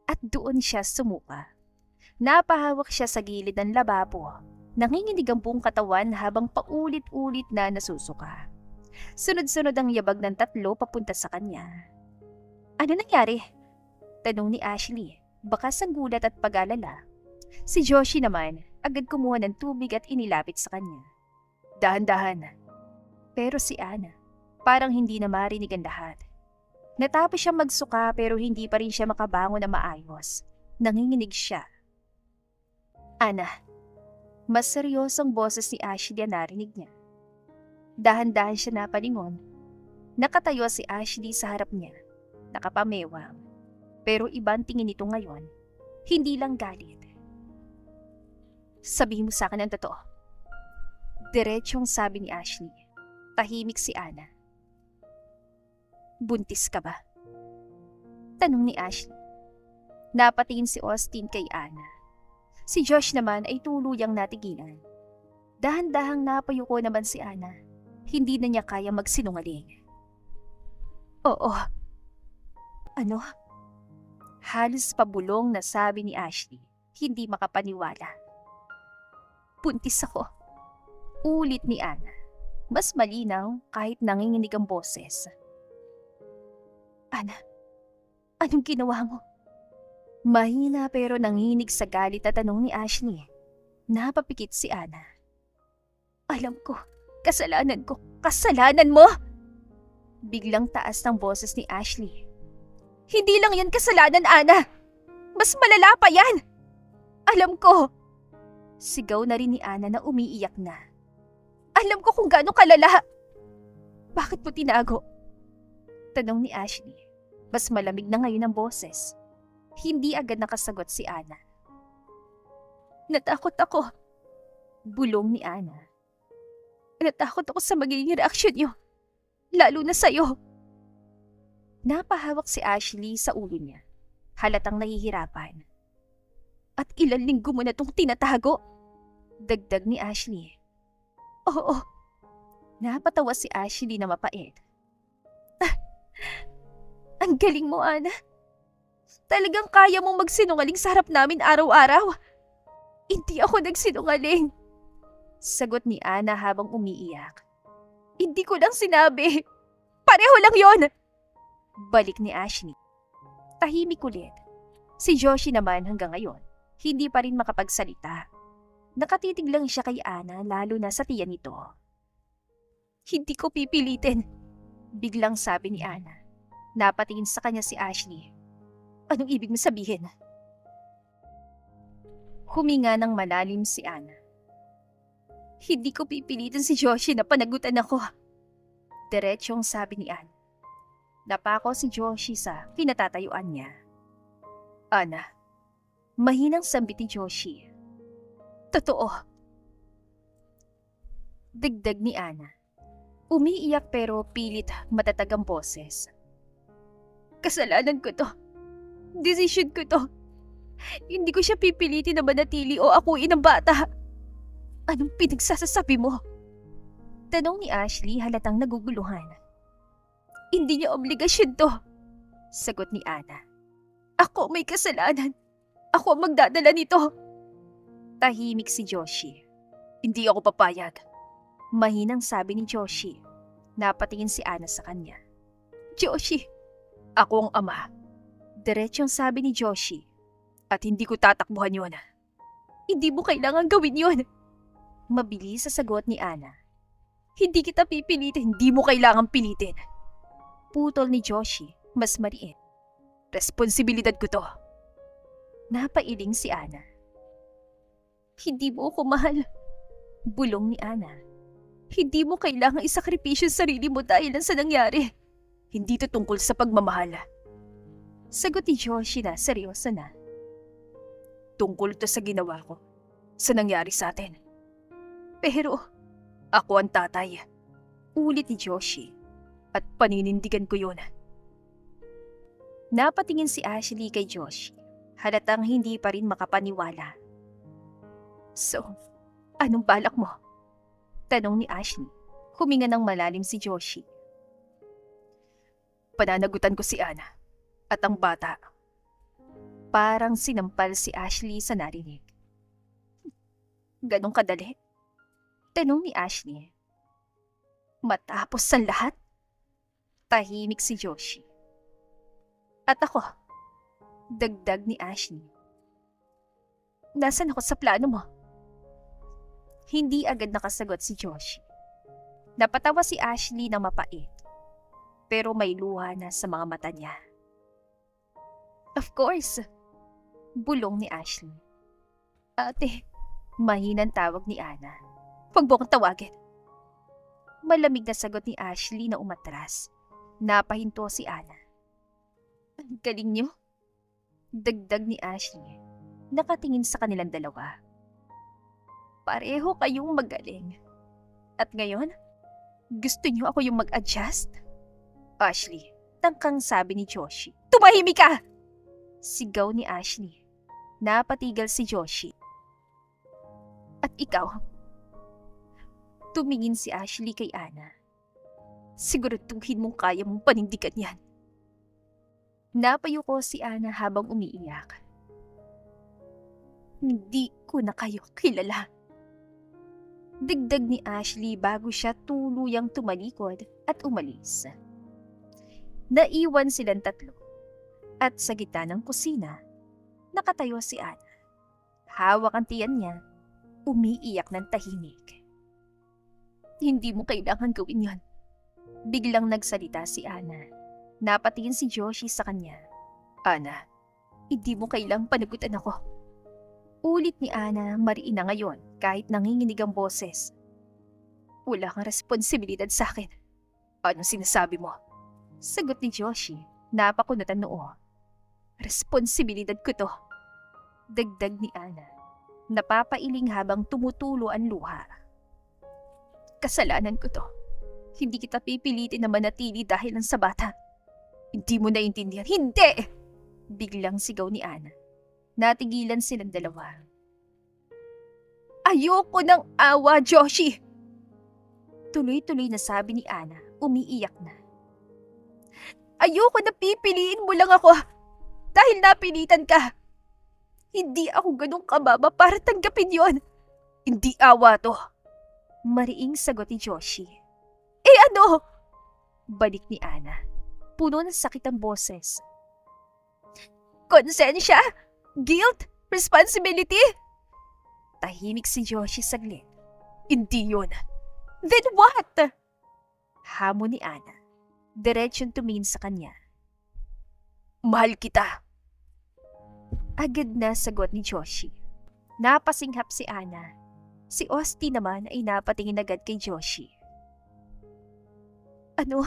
At doon siya sumuka. Napahawak siya sa gilid ng lababo. Nanginginig ang buong katawan habang paulit-ulit na nasusuka. Sunod-sunod ang yabag ng tatlo papunta sa kanya. Ano nangyari? Tanong ni Ashley, bakas ang gulat at pag-alala. Si Joshi naman, agad kumuha ng tubig at inilapit sa kanya. Dahan-dahan. Pero si Ana, parang hindi na marinig ang lahat. Natapos siyang magsuka pero hindi pa rin siya makabangon na maayos. Nanginginig siya. Ana, mas seryosong boses ni Ashley ang narinig niya. Dahan-dahan siya napalingon. Nakatayo si Ashley sa harap niya. Nakapamewang. Pero ibang tingin nito ngayon. Hindi lang galit. Sabihin mo sa akin ang totoo. Diretsong sabi ni Ashley. Tahimik si Ana. Buntis ka ba? Tanong ni Ashley. Napatingin si Austin kay Ana. Si Josh naman ay tuluyang natigilan. Dahan-dahang napayuko naman si Ana. Hindi na niya kaya magsinungaling. Oo. Ano? Halos pabulong na sabi ni Ashley. Hindi makapaniwala. Buntis ako. Ulit ni Ana. Mas malinaw kahit nanginginig ang boses. Ana, anong ginawa mo? Mahina pero nanginig sa galit at tanong ni Ashley. Napapikit si Ana. Alam ko, kasalanan ko. Kasalanan mo! Biglang taas ng boses ni Ashley. Hindi lang yan kasalanan, Ana. Mas malala pa yan. Alam ko. Sigaw na rin ni Ana na umiiyak na. Alam ko kung gaano kalala. Bakit mo tinago? Tanong ni Ashley. Mas malamig na ngayon ang boses. Hindi agad nakasagot si Ana. Natakot ako. Bulong ni Ana. Natakot ako sa magiging reaksyon niyo. Lalo na sa'yo. Napahawak si Ashley sa ulo niya. Halatang nahihirapan. At ilang linggo mo na itong tinatago? Dagdag ni Ashley. Oo. Napatawa si Ashley na mapait. Ang galing mo, Ana. Talagang kaya mong magsinungaling sa harap namin araw-araw. Hindi ako nagsinungaling. Sagot ni Ana habang umiiyak. Hindi ko lang sinabi. Pareho lang yon. Balik ni Ashley. Tahimik ulit. Si Joshi naman hanggang ngayon, hindi pa rin makapagsalita. Nakatitig lang siya kay Ana lalo na sa tiyan nito. Hindi ko pipilitin. Biglang sabi ni Ana. Napatingin sa kanya si Ashley. Anong ibig mo sabihin? Huminga ng malalim si Ana. Hindi ko pipilitin si Joshi na panagutan ako. Diretsyong sabi ni Ana. Napako si Joshi sa pinatatayuan niya. Ana, mahinang sambit ni Joshi. Totoo. Dagdag ni Ana. Umiiyak pero pilit matatag ang boses. Kasalanan ko to. Desisyon ko to. Hindi ko siya pipilitin na manatili o akuin ang bata. Anong pinagsasasabi mo? Tanong ni Ashley halatang naguguluhan. Hindi niya obligasyon to. Sagot ni Ana. Ako may kasalanan. Ako ang magdadala nito. Tahimik si Joshi. Hindi ako papayag. Mahinang sabi ni Joshi. Napatingin si Ana sa kanya. Joshi, ako ang ama. Diretsyong sabi ni Joshi. At hindi ko tatakbuhan yun. Hindi mo kailangan gawin yun. Mabilis sa sagot ni Ana. Hindi kita pipilitin, hindi mo kailangan pilitin. Putol ni Joshi, mas maliit. Responsibilidad ko to. Napailing si Ana. Hindi mo ako mahal. Bulong ni Ana. Hindi mo kailangang isakripisyo sarili mo dahil sa nangyari. Hindi to tungkol sa pagmamahal. Sagot ni Joshi na seryoso na. Tungkol to sa ginawa ko. Sa nangyari sa atin. Pero, ako ang tatay. Ulit ni Joshi. At paninindigan ko yun. Napatingin si Ashley kay Joshi. Halatang hindi pa rin makapaniwala. So, anong balak mo? Tanong ni Ashley. Huminga ng malalim si Joshi. Pananagutan ko si Ana. At ang bata. Parang sinampal si Ashley sa narinig. Ganong kadali? Tanong ni Ashley. Matapos ang lahat? Tahimik si Joshi. At ako, dagdag ni Ashley. Nasaan ako sa plano mo? Hindi agad nakasagot si Joshi. Napatawa si Ashley na mapait. Pero may luha na sa mga mata niya. Of course. Bulong ni Ashley. Ate, mahinang tawag ni Ana. Huwag mo kong tawagin. Malamig na sagot ni Ashley na umatras. Napahinto si Ana. Ang galing niyo. Dagdag ni Ashley. Nakatingin sa kanilang dalawa. Pareho kayong magaling. At ngayon, gusto niyo ako yung mag-adjust? Ashley, tangkang sabi ni Joshi. Tumahimik ka! Sigaw ni Ashley. Napatigil si Joshi. At ikaw? Tumingin si Ashley kay Ana. Siguraduhin mong kaya mong panindigan yan. Napayuko si Ana habang umiiyak. Hindi ko na kayo kilala. Dagdag ni Ashley bago siya tuluyang tumalikod at umalis. Naiwan silang tatlo. At sa gitna ng kusina, nakatayo si Ana. Hawak ang tiyan niya, umiiyak ng tahimik. Hindi mo kailangan gawin yan. Biglang nagsalita si Ana. Napatingin si Joshi sa kanya. Ana, hindi mo kailangang panagutan ako. Ulit ni Ana mariin na ngayon kahit nanginginig ang boses. Wala kang responsibilidad sa akin. Anong sinasabi mo? Sagot ni Joshi, napakunatan noo. Responsibilidad ko to. Dagdag ni Ana. Napapailing habang tumutulo ang luha. Kasalanan ko to. Hindi kita pipilitin na manatili dahil lang sa bata. Hindi mo naiintindihan. Hindi! Biglang sigaw ni Ana. Natigilan silang dalawa. Ayoko ng awa, Joshi! Tuloy-tuloy na sabi ni Ana, umiiyak na. Ayoko na pipiliin mo lang ako dahil napilitan ka. Hindi ako ganun kababa para tanggapin yon. Hindi awa to. Mariing sagot ni Joshi. Eh ano? Balik ni Ana. Puno ng sakit ang boses. Konsensya? Guilt? Responsibility? Tahimik si Joshi saglit. Hindi yun. Then what? Hamon ni Ana. Diretsyon tumingin sa kanya. Mahal kita. Agad na sagot ni Joshi. Napasinghap si Ana. Si Osti naman ay napatingin agad kay Joshi. Ano?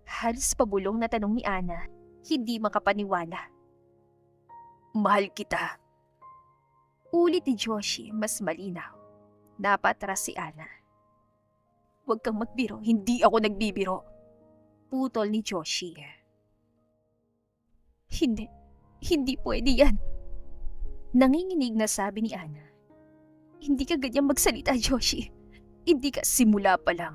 Halos pabulong na tanong ni Ana. Hindi makapaniwala. Mahal kita. Ulit ni Joshi, mas malinaw. Napatras si Ana. Huwag kang magbiro, hindi ako nagbibiro. Putol ni Joshi. Hindi pwede yan. Nanginginig na sabi ni Ana. Hindi ka ganyang magsalita, Joshi. Hindi ka simula pa lang.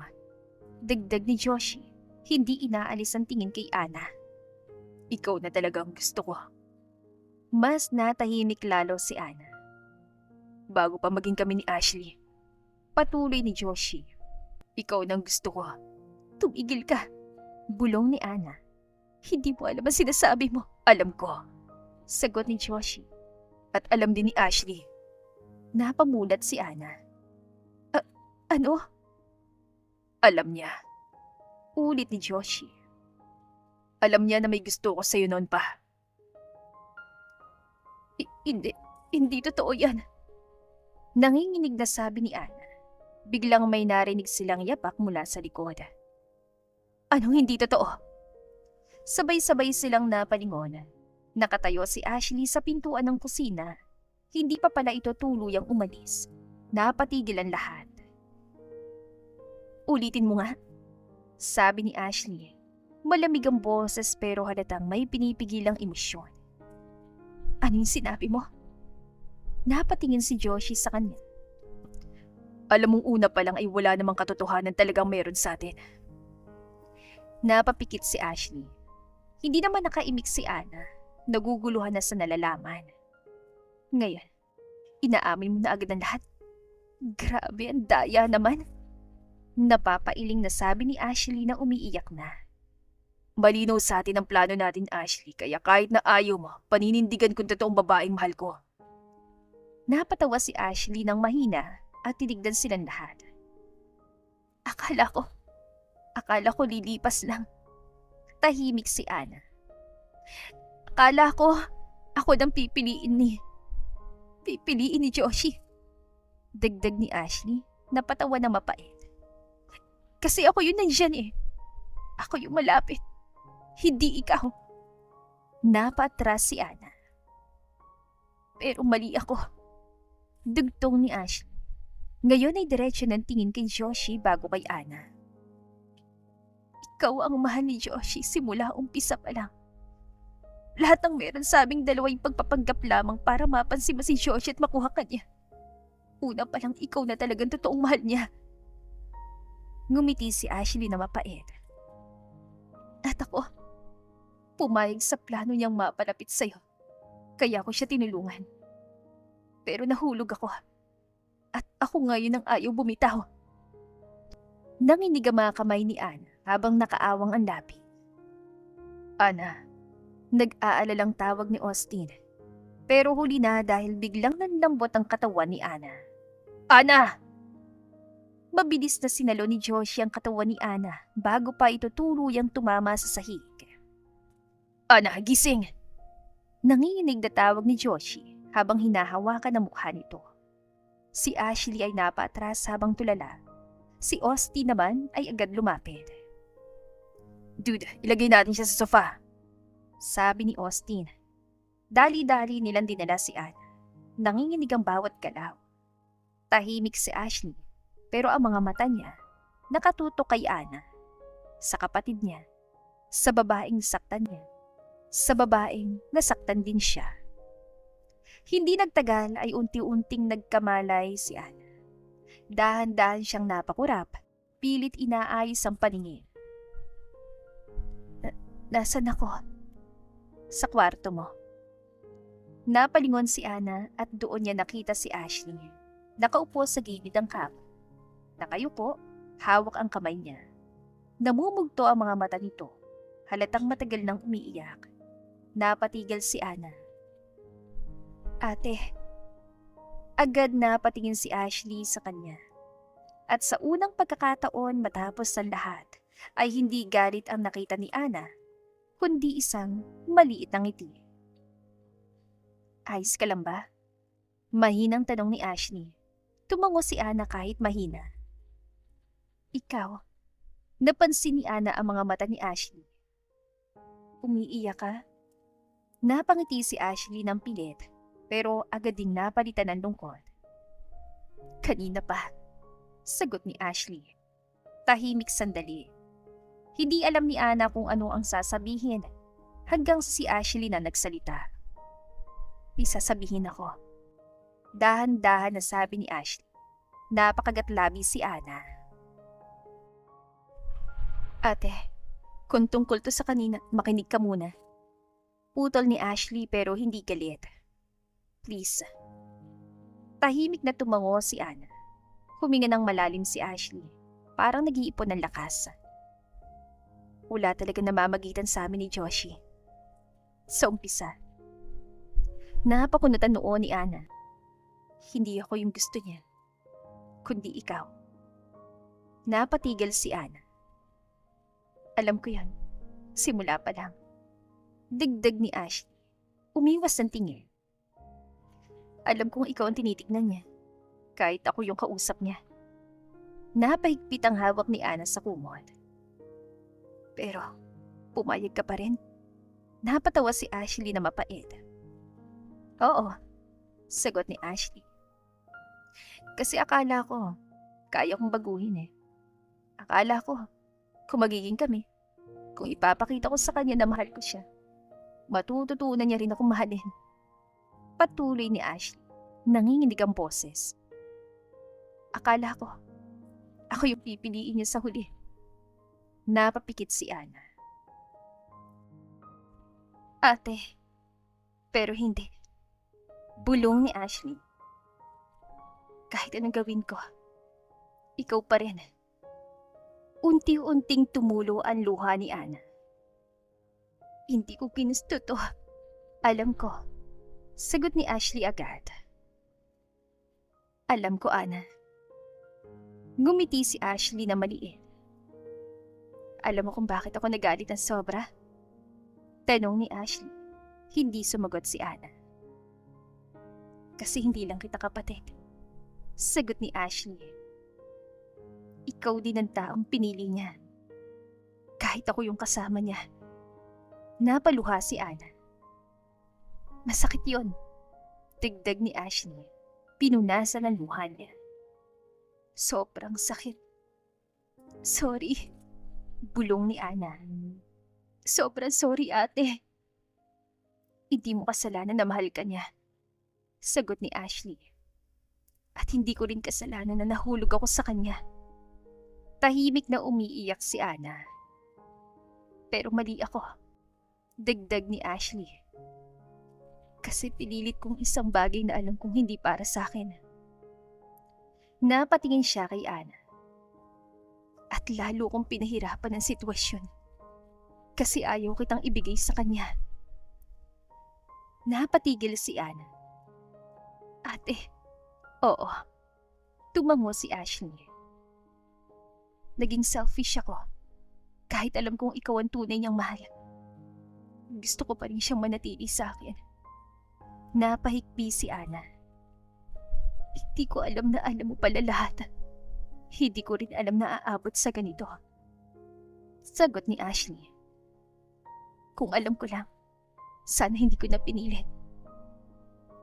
Dagdag ni Joshi, hindi inaalis ang tingin kay Ana. Ikaw na talaga ang gusto ko. Mas natahimik lalo si Ana. Bago pa maging kami ni Ashley. Patuloy ni Joshi. Ikaw nang gusto ko. Tumigil ka. Bulong ni Ana. Hindi mo alam ang sinasabi mo. Alam ko. Sagot ni Joshi. At alam din ni Ashley. Napamulat si Ana. Ano? Alam niya. Ulit ni Joshi. Alam niya na may gusto ko sa'yo noon pa. Hindi totoo yan. Nanginginig na sabi ni Ana. Biglang may narinig silang yapak mula sa likod. Anong hindi totoo? Sabay-sabay silang napalingon. Nakatayo si Ashley sa pintuan ng kusina. Hindi pa pala ito tuluyang umalis. Napatigil ang lahat. Ulitin mo nga. Sabi ni Ashley. Malamig ang boses pero halatang may pinipigilang emosyon. Ano yung sinabi mo? Napatingin si Joshi sa kanya. Alam mong una pa lang ay wala namang katotohanan talagang meron sa atin. Napapikit si Ashley. Hindi naman nakaimik si Ana. Naguguluhan na sa nalalaman. Ngayon, inaamin mo na agad ang lahat. Grabe, ang daya naman. Napapailing na sabi ni Ashley na umiiyak na. Malinaw sa atin ang plano natin, Ashley, kaya kahit na ayaw mo, paninindigan kung totoong babaeng mahal ko. Napatawa si Ashley ng mahina at tinignan silang lahat. Akala ko lilipas lang. Tahimik si Ana. Akala ko, ako nang pipiliin ni Joshi. Dagdag ni Ashley, napatawa na mapait. Kasi ako yun nandyan eh. Ako yung malapit. Hindi ikaw. Napatras si Ana. Pero mali ako. Dugtong ni Ashley. Ngayon ay diretso ng tingin kay Joshi bago kay Ana. Ikaw ang mahal ni Joshi simula umpisa pa lang. Lahat ng meron sa aming dalawang pagpapanggap lamang para mapansin mo si Joshi at makuha ka niya. Una pa lang ikaw na talagang totoong mahal niya. Ngumiti si Ashley na mapait. At ako, pumayag sa plano niyang mapalapit sa'yo. Kaya ko siya tinulungan. Pero nahulog ako. At ako ngayon ang ayaw bumitaw. Nanginig ang mga kamay ni Ana habang nakaawang ang labi. Ana, nag-aalalang tawag ni Austin. Pero huli na dahil biglang nanlambot ang katawan ni Ana. Ana! Mabilis na sinalo ni Joshi ang katawan ni Ana bago pa ito tuluyang tumama sa sahig. Ana, gising! Nanginginig na tawag ni Joshi habang hinahawakan ang mukha nito. Si Ashley ay napaatras habang tulala. Si Austin naman ay agad lumapit. Dude, ilagay natin siya sa sofa. Sabi ni Austin. Dali-dali nilang dinala si Ana. Nanginginig ang bawat galaw. Tahimik si Ashley, pero ang mga mata niya nakatutok kay Ana. Sa kapatid niya, sa babaeng saktan niya, sa babaeng nasaktan din siya. Hindi nagtagal ay unti-unting nagkamalay si Ana. Dahan-dahan siyang napakurap, pilit inaayos ang paningin. Nasaan ako? Sa kwarto mo. Napalingon si Ana at doon niya nakita si Ashley. Nakaupo sa gilid ng kama. Nakayupo, hawak ang kamay niya. Namumugto ang mga mata nito. Halatang matagal nang umiiyak. Napatigil si Ana. Ate. Agad na patingin si Ashley sa kanya. At sa unang pagkakataon matapos ang lahat, ay hindi galit ang nakita ni Ana, kundi isang maliit na ngiti. Ayos ka lang ba? Mahinang tanong ni Ashley. Tumango si Ana kahit mahina. Ikaw, napansin ni Ana ang mga mata ni Ashley. Umiiyak ka? Napangiti si Ashley ng pilit, pero agad ding napalitan ng lungkot. Kanina pa, sagot ni Ashley. Tahimik sandali. Hindi alam ni Ana kung ano ang sasabihin hanggang si Ashley na nagsalita. Isasabihin ako. Dahan-dahan na sabi ni Ashley. Napakagatlabi si Ana. Ate, kung tungkol to sa kanina, makinig ka muna. Putol ni Ashley pero hindi galit. Please. Tahimik na tumango si Ana. Huminga ng malalim si Ashley. parang nag-iipon ng lakas. Wala talaga namamagitan sa amin ni Joshi. Sa umpisa, napakunutan noon ni Ana. Hindi ako yung gusto niya, kundi ikaw. Napatigil si Ana. Alam ko yan, simula pa lang. Dagdag ni Ashley, umiwas ng tingin. Alam kong ikaw ang tinitignan niya, kahit ako yung kausap niya. Napahigpit ang hawak ni Ana sa kumot. Pero, pumayag ka pa rin. Napatawa si Ashley na mapait. Oo, sagot ni Ashley. Kasi akala ko, kaya kong baguhin eh. Akala ko, kung magiging kami, kung ipapakita ko sa kanya na mahal ko siya, matututunan niya rin akong mahalin. Patuloy ni Ashley, nanginginig ang boses. Akala ko, ako yung pipiliin niya sa huli. Napapikit si Ana. Ate, pero hindi. Bulong ni Ashley. Kahit anong gawin ko, ikaw pa rin. Unti-unting tumulo ang luha ni Ana. Hindi ko ginusto to. Alam ko. Sagot ni Ashley agad. Alam ko, Ana. Ngumiti si Ashley na maliit. Alam mo kung bakit ako nagalit ng sobra? Tanong ni Ashley. Hindi sumagot si Ana. Kasi hindi lang kita kapatid. Sagot ni Ashley. Ikaw din ang taong pinili niya. Kahit ako yung kasama niya. Napaluha si Ana. Masakit yun. Dagdag ni Ashley. Pinunasan ang luha niya. Sobrang sakit. Sorry. Bulong ni Ana. Sobrang sorry, ate. Hindi mo kasalanan na mahal ka niya. Sagot ni Ashley. At hindi ko rin kasalanan na nahulog ako sa kanya. Tahimik na umiiyak si Ana. Pero mali ako. Dagdag ni Ashley. Kasi pinilit kong isang bagay na alam kong hindi para sa akin. Napatingin siya kay Ana. At lalo kong pinahirapan ang sitwasyon. Kasi ayaw kitang ibigay sa kanya. Napatigil si Ana. Ate, oo. Tumango si Ashley. Naging selfish ako. Kahit alam kong ikaw ang tunay niyang mahal. Gusto ko pa rin siyang manatili sa akin. Napahikbi si Ana. Hindi ko alam na alam mo pala lahat. Hindi ko rin alam na aabot sa ganito. Sagot ni Ashley. Kung alam ko lang, sana hindi ko na pinilit.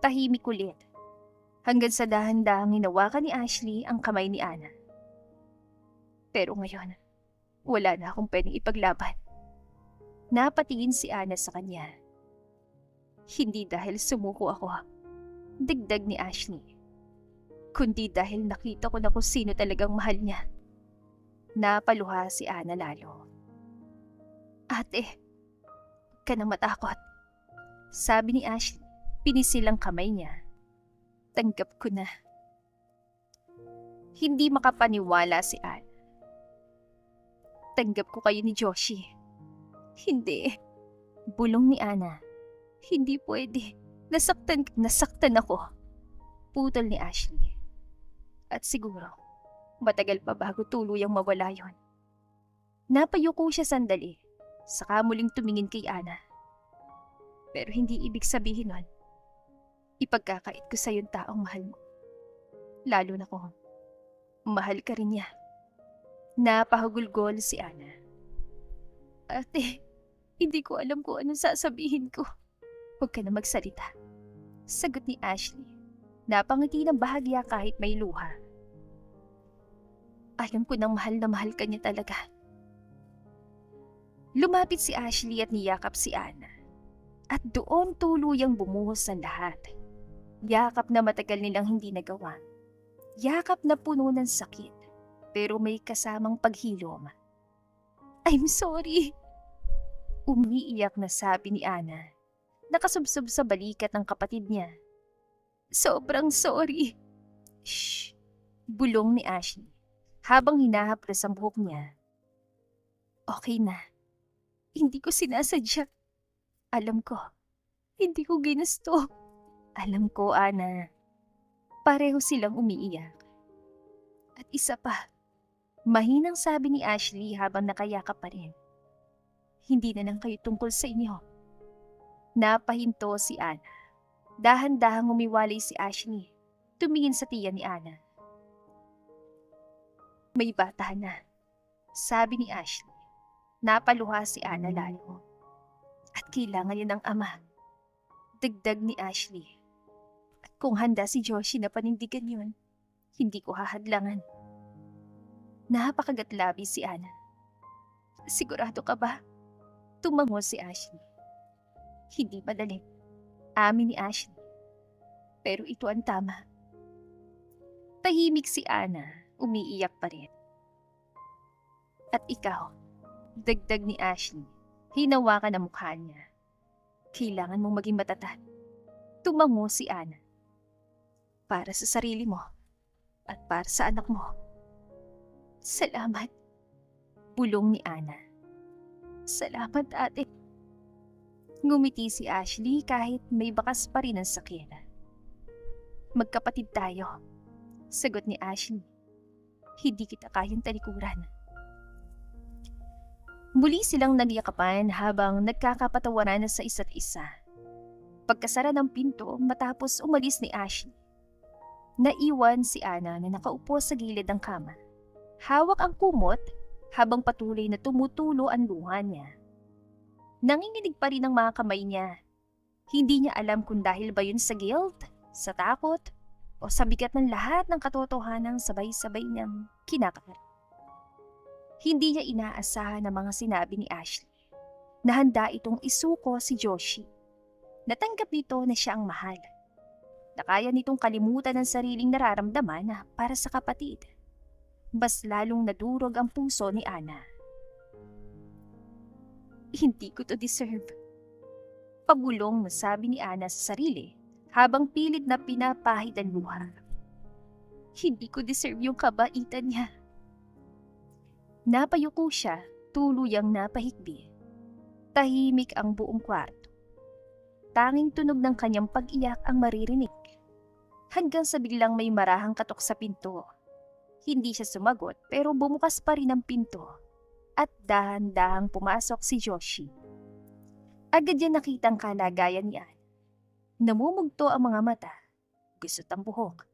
Tahimik ulit. Hanggang sa dahan-dahang hinawakan ni Ashley ang kamay ni Ana. Pero ngayon, wala na akong pwedeng ipaglaban. Napatingin si Ana sa kanya. Hindi dahil sumuko ako, dagdag ni Ashley. Kundi dahil nakita ko na kung sino talagang mahal niya. Napaluha si Ana lalo. Ate, huwag ka nang matakot. Sabi ni Ashley, pinisil ang kamay niya. Tanggap ko na. Hindi makapaniwala si Ana. Tanggap ko kayo ni Joshi. Hindi. Bulong ni Ana. Hindi pwede. Nasaktan ako. Putol ni Ashley. At siguro, matagal pa bago tuluyang mawala yon. Napayuko siya sandali, saka muling tumingin kay Ana. Pero hindi ibig sabihin nun, ipagkakait ko sa yung taong mahal mo. Lalo na kung mahal ka rin niya. Napahugulgol si Ana. Ate, hindi ko alam kung anong sasabihin ko. Huwag ka na magsalita. Sagot ni Ashley. Napangiti ng bahagya kahit may luha. Alam ko nang mahal na mahal ka niya talaga. Lumapit si Ashley at niyakap si Ana. At doon tuluyang bumuhos ang lahat. Yakap na matagal nilang hindi nagawa. Yakap na puno ng sakit, pero may kasamang paghilom. I'm sorry. Umiiyak na sabi ni Ana, nakasubsob sa balikat ng kapatid niya. Sobrang sorry. Shh! Bulong ni Ashley. habang hinahaplas ang buhok niya. Okay na. Hindi ko sinasadya. Alam ko. Hindi ko ginusto. Alam ko, Ana. Pareho silang umiiyak. At isa pa, mahinang sabi ni Ashley habang nakayakap pa rin. Hindi na lang kayo tungkol sa inyo. Napahinto si Ana. Dahan-dahang umiwalay si Ashley. Tumingin sa tiyan ni Ana. May bata na, sabi ni Ashley. Napaluha si Ana lalo. At kailangan niya ng ama. Dagdag ni Ashley. At kung handa si Joshi na panindigan yun, hindi ko hahadlangan. Napakagatlabi si Ana. Sigurado ka ba? Tumango si Ashley. Hindi madali. Amin ni Ashley. Pero ito ang tama. Tahimik si Ana, umiiyak pa rin. At ikaw, dagdag ni Ashley, hinawakan ang mukha niya. Kailangan mong maging matatag. Tumango si Ana. Para sa sarili mo at para sa anak mo. Salamat. Bulong ni Ana. Salamat, ate. Ngumiti si Ashley kahit may bakas pa rin ang sakit. Magkapatid tayo. Sagot ni Ashley. Hindi kita kayang talikuran. Muli silang nagyakapan habang nagkakapatawaran sa isa't isa. Pagkasara ng pinto matapos umalis ni Ashley, naiwan si Ana na nakaupo sa gilid ng kama. Hawak ang kumot habang patuloy na tumutulo ang luha niya. Nanginginig pa rin ang mga kamay niya. Hindi niya alam kung dahil ba yun sa guilt, sa takot, o sa bigat ng lahat ng katotohanang sabay-sabay niyang kinakaharap. Hindi niya inaasahan ang mga sinabi ni Ashley na handa itong isuko si Joshi. Natanggap nito na siya ang mahal. Na kaya nitong kalimutan ang sariling nararamdaman para sa kapatid. Mas lalong nadurog ang puso ni Ana. Hindi ko to deserve. Pabulong na sabi ni Ana sa sarili habang pilit na pinapahid ang luha. Hindi ko deserve yung kabaitan niya. Napayuko siya, tuluyang napahikbi. Tahimik ang buong kwarto. Tanging tunog ng kanyang pag-iyak ang maririnig. Hanggang sa biglang may marahang katok sa pinto. Hindi siya sumagot pero bumukas pa rin ang pinto. At dahan-dahang pumasok si Joshi. Agad niya nakitang kalagayan niya. Namumugto ang mga mata, gusot ang buhok,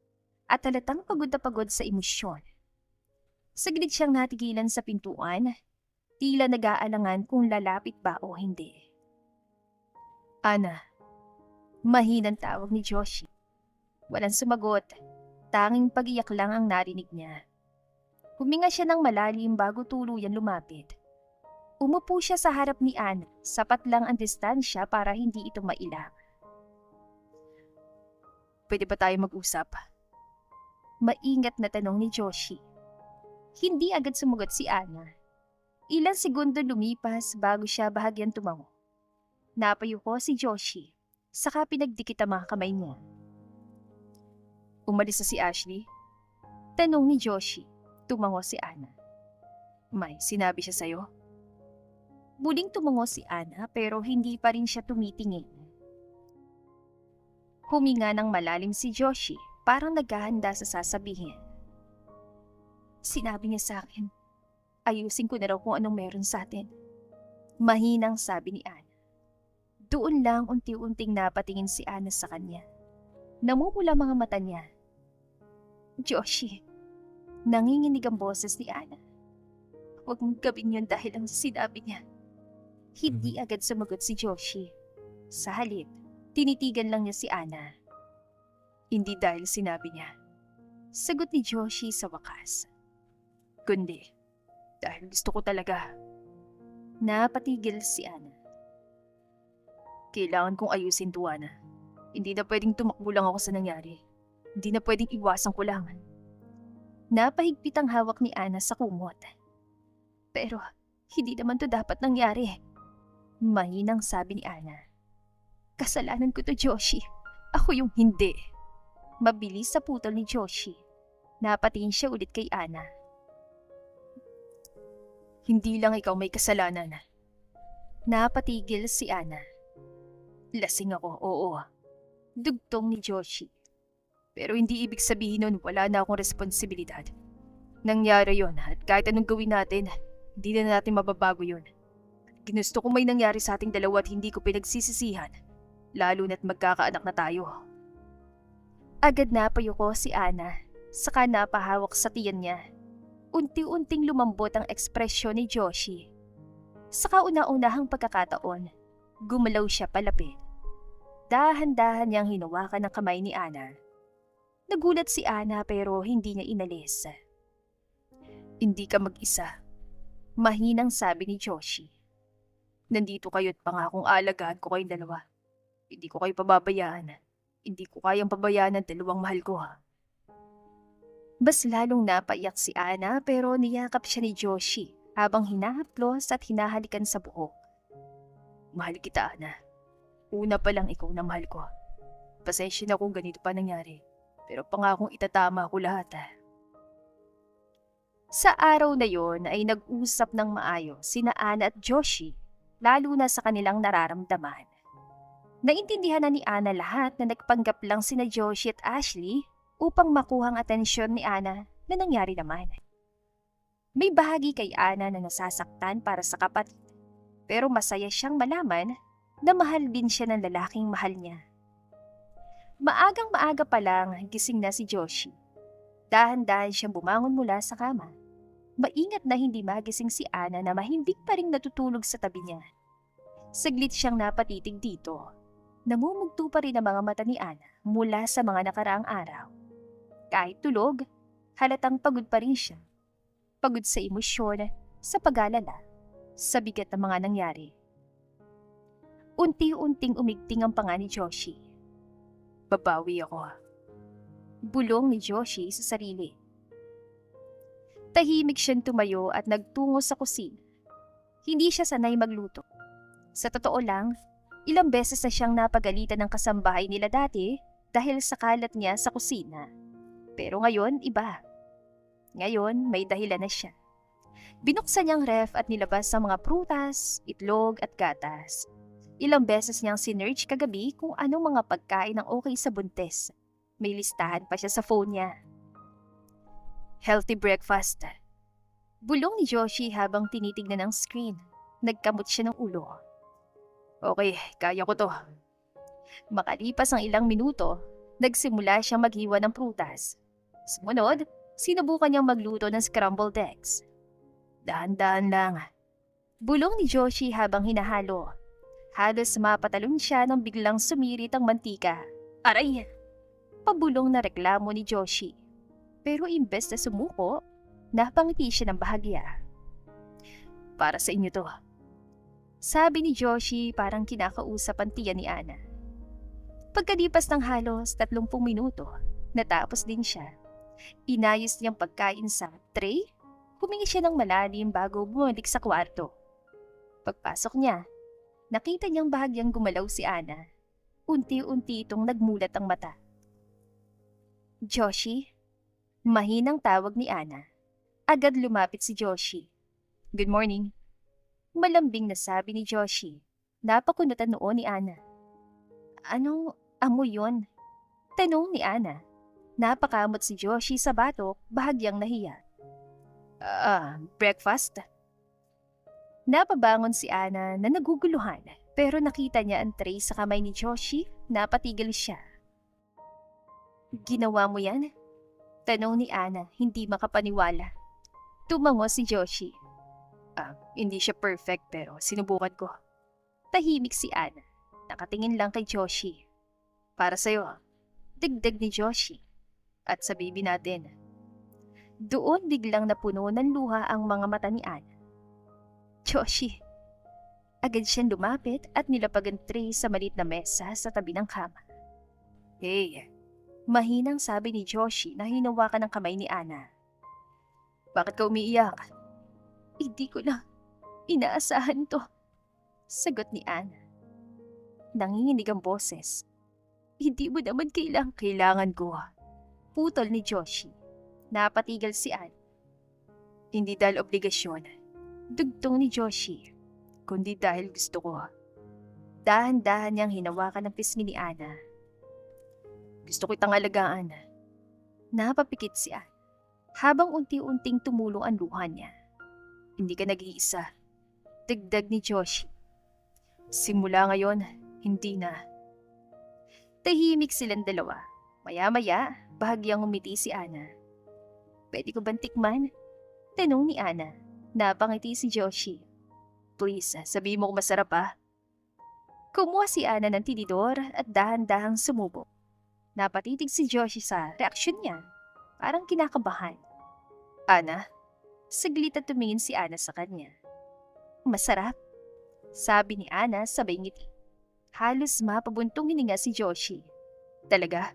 at halatang pagod na pagod sa emosyon. Saglit siyang natigilan sa pintuan, tila nag-aalangan kung lalapit ba o hindi. Ana, mahinang tawag ni Joshi. Walang sumagot, tanging pag-iyak lang ang narinig niya. Huminga siya ng malalim bago tuluyan lumapit. Umupo siya sa harap ni Ana, sapat lang ang distansya para hindi ito mailang. Pwede ba tayo mag-usap? Maingat na tanong ni Joshi. Hindi agad sumagot si Ana. Ilang segundo lumipas bago siya bahagyang tumango. Napayuko si Joshi, saka pinagdikit ang mga kamay niya. Umalis na si Ashley? Tanong ni Joshi. Tumango si Ana. May sinabi siya sa'yo? Muling tumango si Ana pero hindi pa rin siya tumitingin. Huminga ng malalim si Joshi, parang naghahanda sa sasabihin. Sinabi niya sa akin, ayusin ko na raw kung anong meron sa atin. Mahinang sabi ni Ana. Doon lang unti-unting napatingin si Ana sa kanya. Namumula mga mata niya. Joshi, nanginginig ang boses ni Ana. Huwag mong gawin yun dahil ang sinabi niya. Hindi agad sumagot si Joshi. Sa halip, tinitigan lang niya si Ana. Hindi dahil sinabi niya. Sagot ni Joshi sa wakas. Kundi, dahil gusto ko talaga. Napatigil si Ana. Kailangan kong ayusin to, Ana. Hindi na pwedeng tumakbo lang ako sa nangyari. Hindi na pwedeng iwasan ko lang. Napahigpit ang hawak ni Ana sa kumot. Pero, hindi naman to dapat nangyari. Mahinang sabi ni Ana. Kasalanan ko to, Joshi. Ako yung hindi. Mabilis sa putol ni Joshi. Napatingin siya ulit kay Ana. Hindi lang ikaw may kasalanan. Napatigil si Ana. Lasing ako, oo. Dugtong ni Joshi. Pero hindi ibig sabihin nun wala na akong responsibilidad. Nangyari yon at kahit anong gawin natin, hindi na natin mababago yun. Ginusto ko may nangyari sa ating dalawa at hindi ko pinagsisisihan, lalo na't magkakaanak na tayo. Agad napayuko si Ana, saka napahawak sa tiyan niya. Unti-unting lumambot ang ekspresyon ni Joshi. Sa kauna-unahang pagkakataon, gumalaw siya palapit. Dahan-dahan niyang hinawakan ang kamay ni Ana. Nagulat si Ana pero hindi niya inalis. Hindi ka mag-isa, mahinang sabi ni Joshi. Nandito kayo at pangakong alagaan ko kayong dalawa. Hindi ko kayo pababayaan. Hindi ko kayang pabayaan ang dalawang mahal ko. Mas lalong napaiyak si Ana pero niyakap siya ni Joshi habang hinahaplos at hinahalikan sa buhok. Mahal kita, Ana. Una pa lang ikaw na mahal ko. Pasensya na kung ganito pa nangyari, pero pangakong itatama ko lahat. Sa araw na yon ay nag-usap ng maayos sina Ana at Joshi, lalo na sa kanilang nararamdaman. Naintindihan na ni Ana lahat na nagpanggap lang sina Joshi at Ashley upang makuhang atensyon ni Ana na nangyari naman. May bahagi kay Ana na nasasaktan para sa kapatid, pero masaya siyang malaman na mahal din siya ng lalaking mahal niya. Maagang-maaga pa lang gising na si Joshi. Dahan-dahan siyang bumangon mula sa kama. Maingat na hindi magising si Ana na mahimbing pa ring natutulog sa tabi niya. Saglit siyang napatitig dito. Namumugto pa rin ang mga mata ni Ana mula sa mga nakaraang araw. Kahit tulog, halatang pagod pa rin siya. Pagod sa emosyon, sa pag-alala, sa bigat ng mga nangyari. Unti-unting umigting ang panga ni Joshi. Babawi ako. Bulong ni Joshi sa sarili. Tahimik siyang tumayo at nagtungo sa kusina. Hindi siya sanay magluto. Sa totoo lang, ilang beses na siyang napagalitan ng kasambahay nila dati dahil sa kalat niya sa kusina. Pero ngayon, iba. Ngayon, may dahilan na siya. Binuksan niyang ref at nilabas ang mga prutas, itlog at gatas. Ilang beses niyang sinearch kagabi kung anong mga pagkain ang okay sa buntis. May listahan pa siya sa phone niya. Healthy breakfast. Bulong ni Joshi habang tinitignan ang screen. Nagkamot siya ng ulo. Okay, kaya ko to. Makalipas ang ilang minuto, nagsimula siyang maghiwa ng prutas. Sumunod, sinubukan niyang magluto ng scrambled eggs. Dahan-dahan lang. Bulong ni Joshi habang hinahalo. Halos mapatalon siya nang biglang sumirit ang mantika. Aray! Pabulong na reklamo ni Joshi. Pero imbes na sumuko, napangiti siya ng bahagya. Para sa inyo to. Sabi ni Joshi parang kinakausap ang tiyan ni Ana. Pagkalipas ng halos 30 minuto, natapos din siya. Inayos niyang pagkain sa tray, humingi siya ng malalim bago bumalik sa kwarto. Pagpasok niya, nakita niyang bahagyang gumalaw si Ana. Unti-unti itong nagmulat ang mata. Joshi? Mahinang tawag ni Ana. Agad lumapit si Joshi. Good morning. Malambing na sabi ni Joshi. Napakunutan noon ni Ana. Anong amoy yun? Tanong ni Ana. Napakamot si Joshi sa batok, bahagyang nahiya. Breakfast? Napabangon si Ana na naguguluhan pero nakita niya ang tray sa kamay ni Joshi, napatigil siya. Ginawa mo yan? Tanong ni Ana, hindi makapaniwala. Tumango si Joshi. Hindi siya perfect pero sinubukan ko. Tahimik si Ana. Nakatingin lang kay Joshi. Para sa'yo, dagdag ni Joshi. At sa baby natin. Doon biglang napuno ng luha ang mga mata ni Ana. Joshi. Agad siyang lumapit at nilapag ang tray sa maliit na mesa sa tabi ng kama. Hey, mahinang sabi ni Joshi na hinawakan ng kamay ni Ana. Bakit ka umiiyak? Hindi ko lang inaasahan to. Sagot ni Ana. Nanginginig ang boses. Hindi mo naman kailangan ko. Putol ni Joshi. Napatigil si Ana. Hindi dahil obligasyon. Dugtong ni Joshi. Kundi dahil gusto ko. Dahan-dahan niyang hinawakan ang pisngi ni Ana. Gusto ko itang alagaan. Napapikit si Ana habang unti-unting tumulong ang luha niya. Hindi ka nag-iisa. Dagdag ni Joshi. Simula ngayon, hindi na. Tahimik silang dalawa. Maya-maya, bahagyang umiti si Ana. Pwede ko bang tikman? Tanong ni Ana. Napangiti si Joshi. Please, sabihin mo kung masarap ah. Kumuha si Ana ng tinidor at dahan-dahang sumubok. Napatitig si Joshi sa reaksyon niya. Parang kinakabahan. Ana? Saglit at tumingin si Ana sa kanya. Masarap? Sabi ni Ana sabay ngiti. Halos mapabuntong hininga si Joshi. Talaga?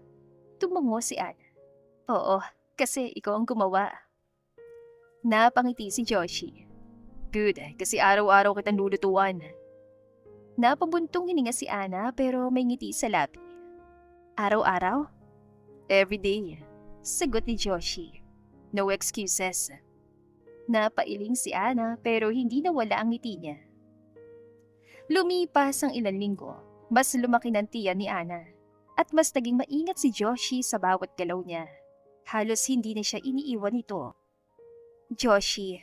Tumango si Ana. Oo, kasi ikaw ang gumawa. Napangiti si Joshi. Good, kasi araw-araw kitang lulutuan. Napabuntong hininga si Ana pero may ngiti sa labi. Araw-araw? Everyday. Sagot ni Joshi. No excuses. Napailing si Ana pero hindi nawala ang ngiti niya. Lumipas ang ilang linggo, mas lumaki ng tiyan ni Ana at mas naging maingat si Joshi sa bawat galaw niya. Halos hindi na siya iniiwan nito. Joshi,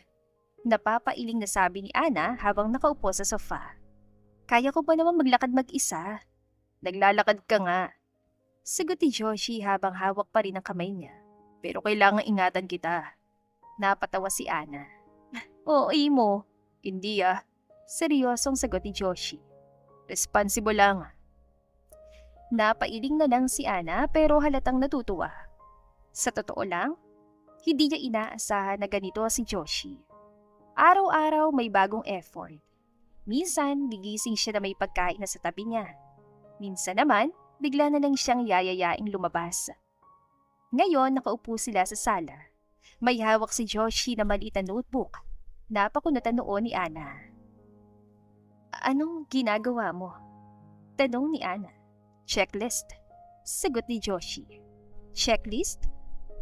napapailing na sabi ni Ana habang nakaupo sa sofa. Kaya ko ba naman maglakad mag-isa? Naglalakad ka nga. Sagot ni Joshi habang hawak pa rin ang kamay niya. Pero kailangang ingatan kita. Napatawa si Ana. Oo, Imo. Hindi ah. Seryosong sagot ni Joshi. Responsible lang. Napailing na lang si Ana pero halatang natutuwa. Sa totoo lang, hindi niya inaasahan na ganito si Joshi. Araw-araw may bagong effort. Minsan, gigising siya na may pagkain na sa tabi niya. Minsan naman, bigla na lang siyang yayayaing lumabas. Ngayon, nakaupo sila sa sala. May hawak si Joshi na maliit na notebook. Napakunatan noon ni Ana. Anong ginagawa mo? Tanong ni Ana. Checklist. Sagot ni Joshi. Checklist?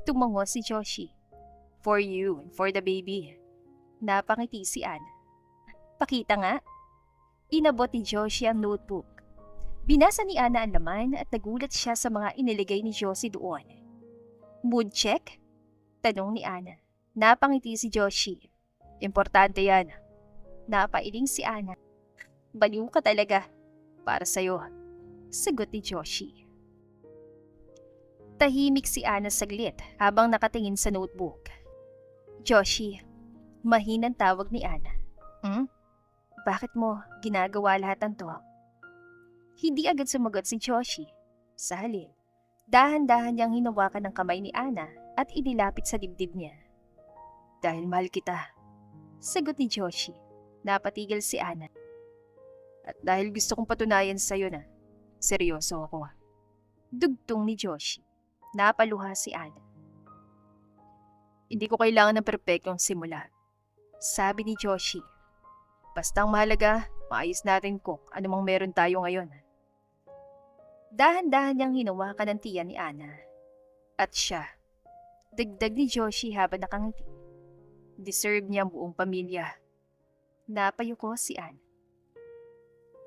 Tumango si Joshi. For you and for the baby. Napangiti si Ana. Pakita nga. Inabot ni Joshi ang notebook. Binasa ni Ana ang laman at nagulat siya sa mga iniligay ni Joshi doon. Mood check? Tanong ni Ana. Napangiti si Joshi. Importante yan. Napailing si Ana. Baliw ka talaga. Para sa'yo. Sagot ni Joshi. Tahimik si Ana saglit habang nakatingin sa notebook. Joshi, mahinang tawag ni Ana. Bakit mo ginagawa lahat ng to? Hindi agad sumagot si Joshi. Sa halip, dahan-dahan niyang hinawakan ng kamay ni Ana at inilapit sa dibdib niya. Dahil mahal kita. Sagot ni Joshi. Napatigil si Ana. At dahil gusto kong patunayan sa'yo na seryoso ako. Dugtong ni Joshi. Napaluha si Ana. Hindi ko kailangan ng perpektong simula. Sabi ni Joshi. Basta ang mahalaga, maayos natin kung anumang meron tayo ngayon. Dahan-dahan niyang hinawakan ng tiyan ni Ana. At siya. Dagdag ni Joshi habang nakangiti. Deserve niya ang buong pamilya. Napayuko si Ana.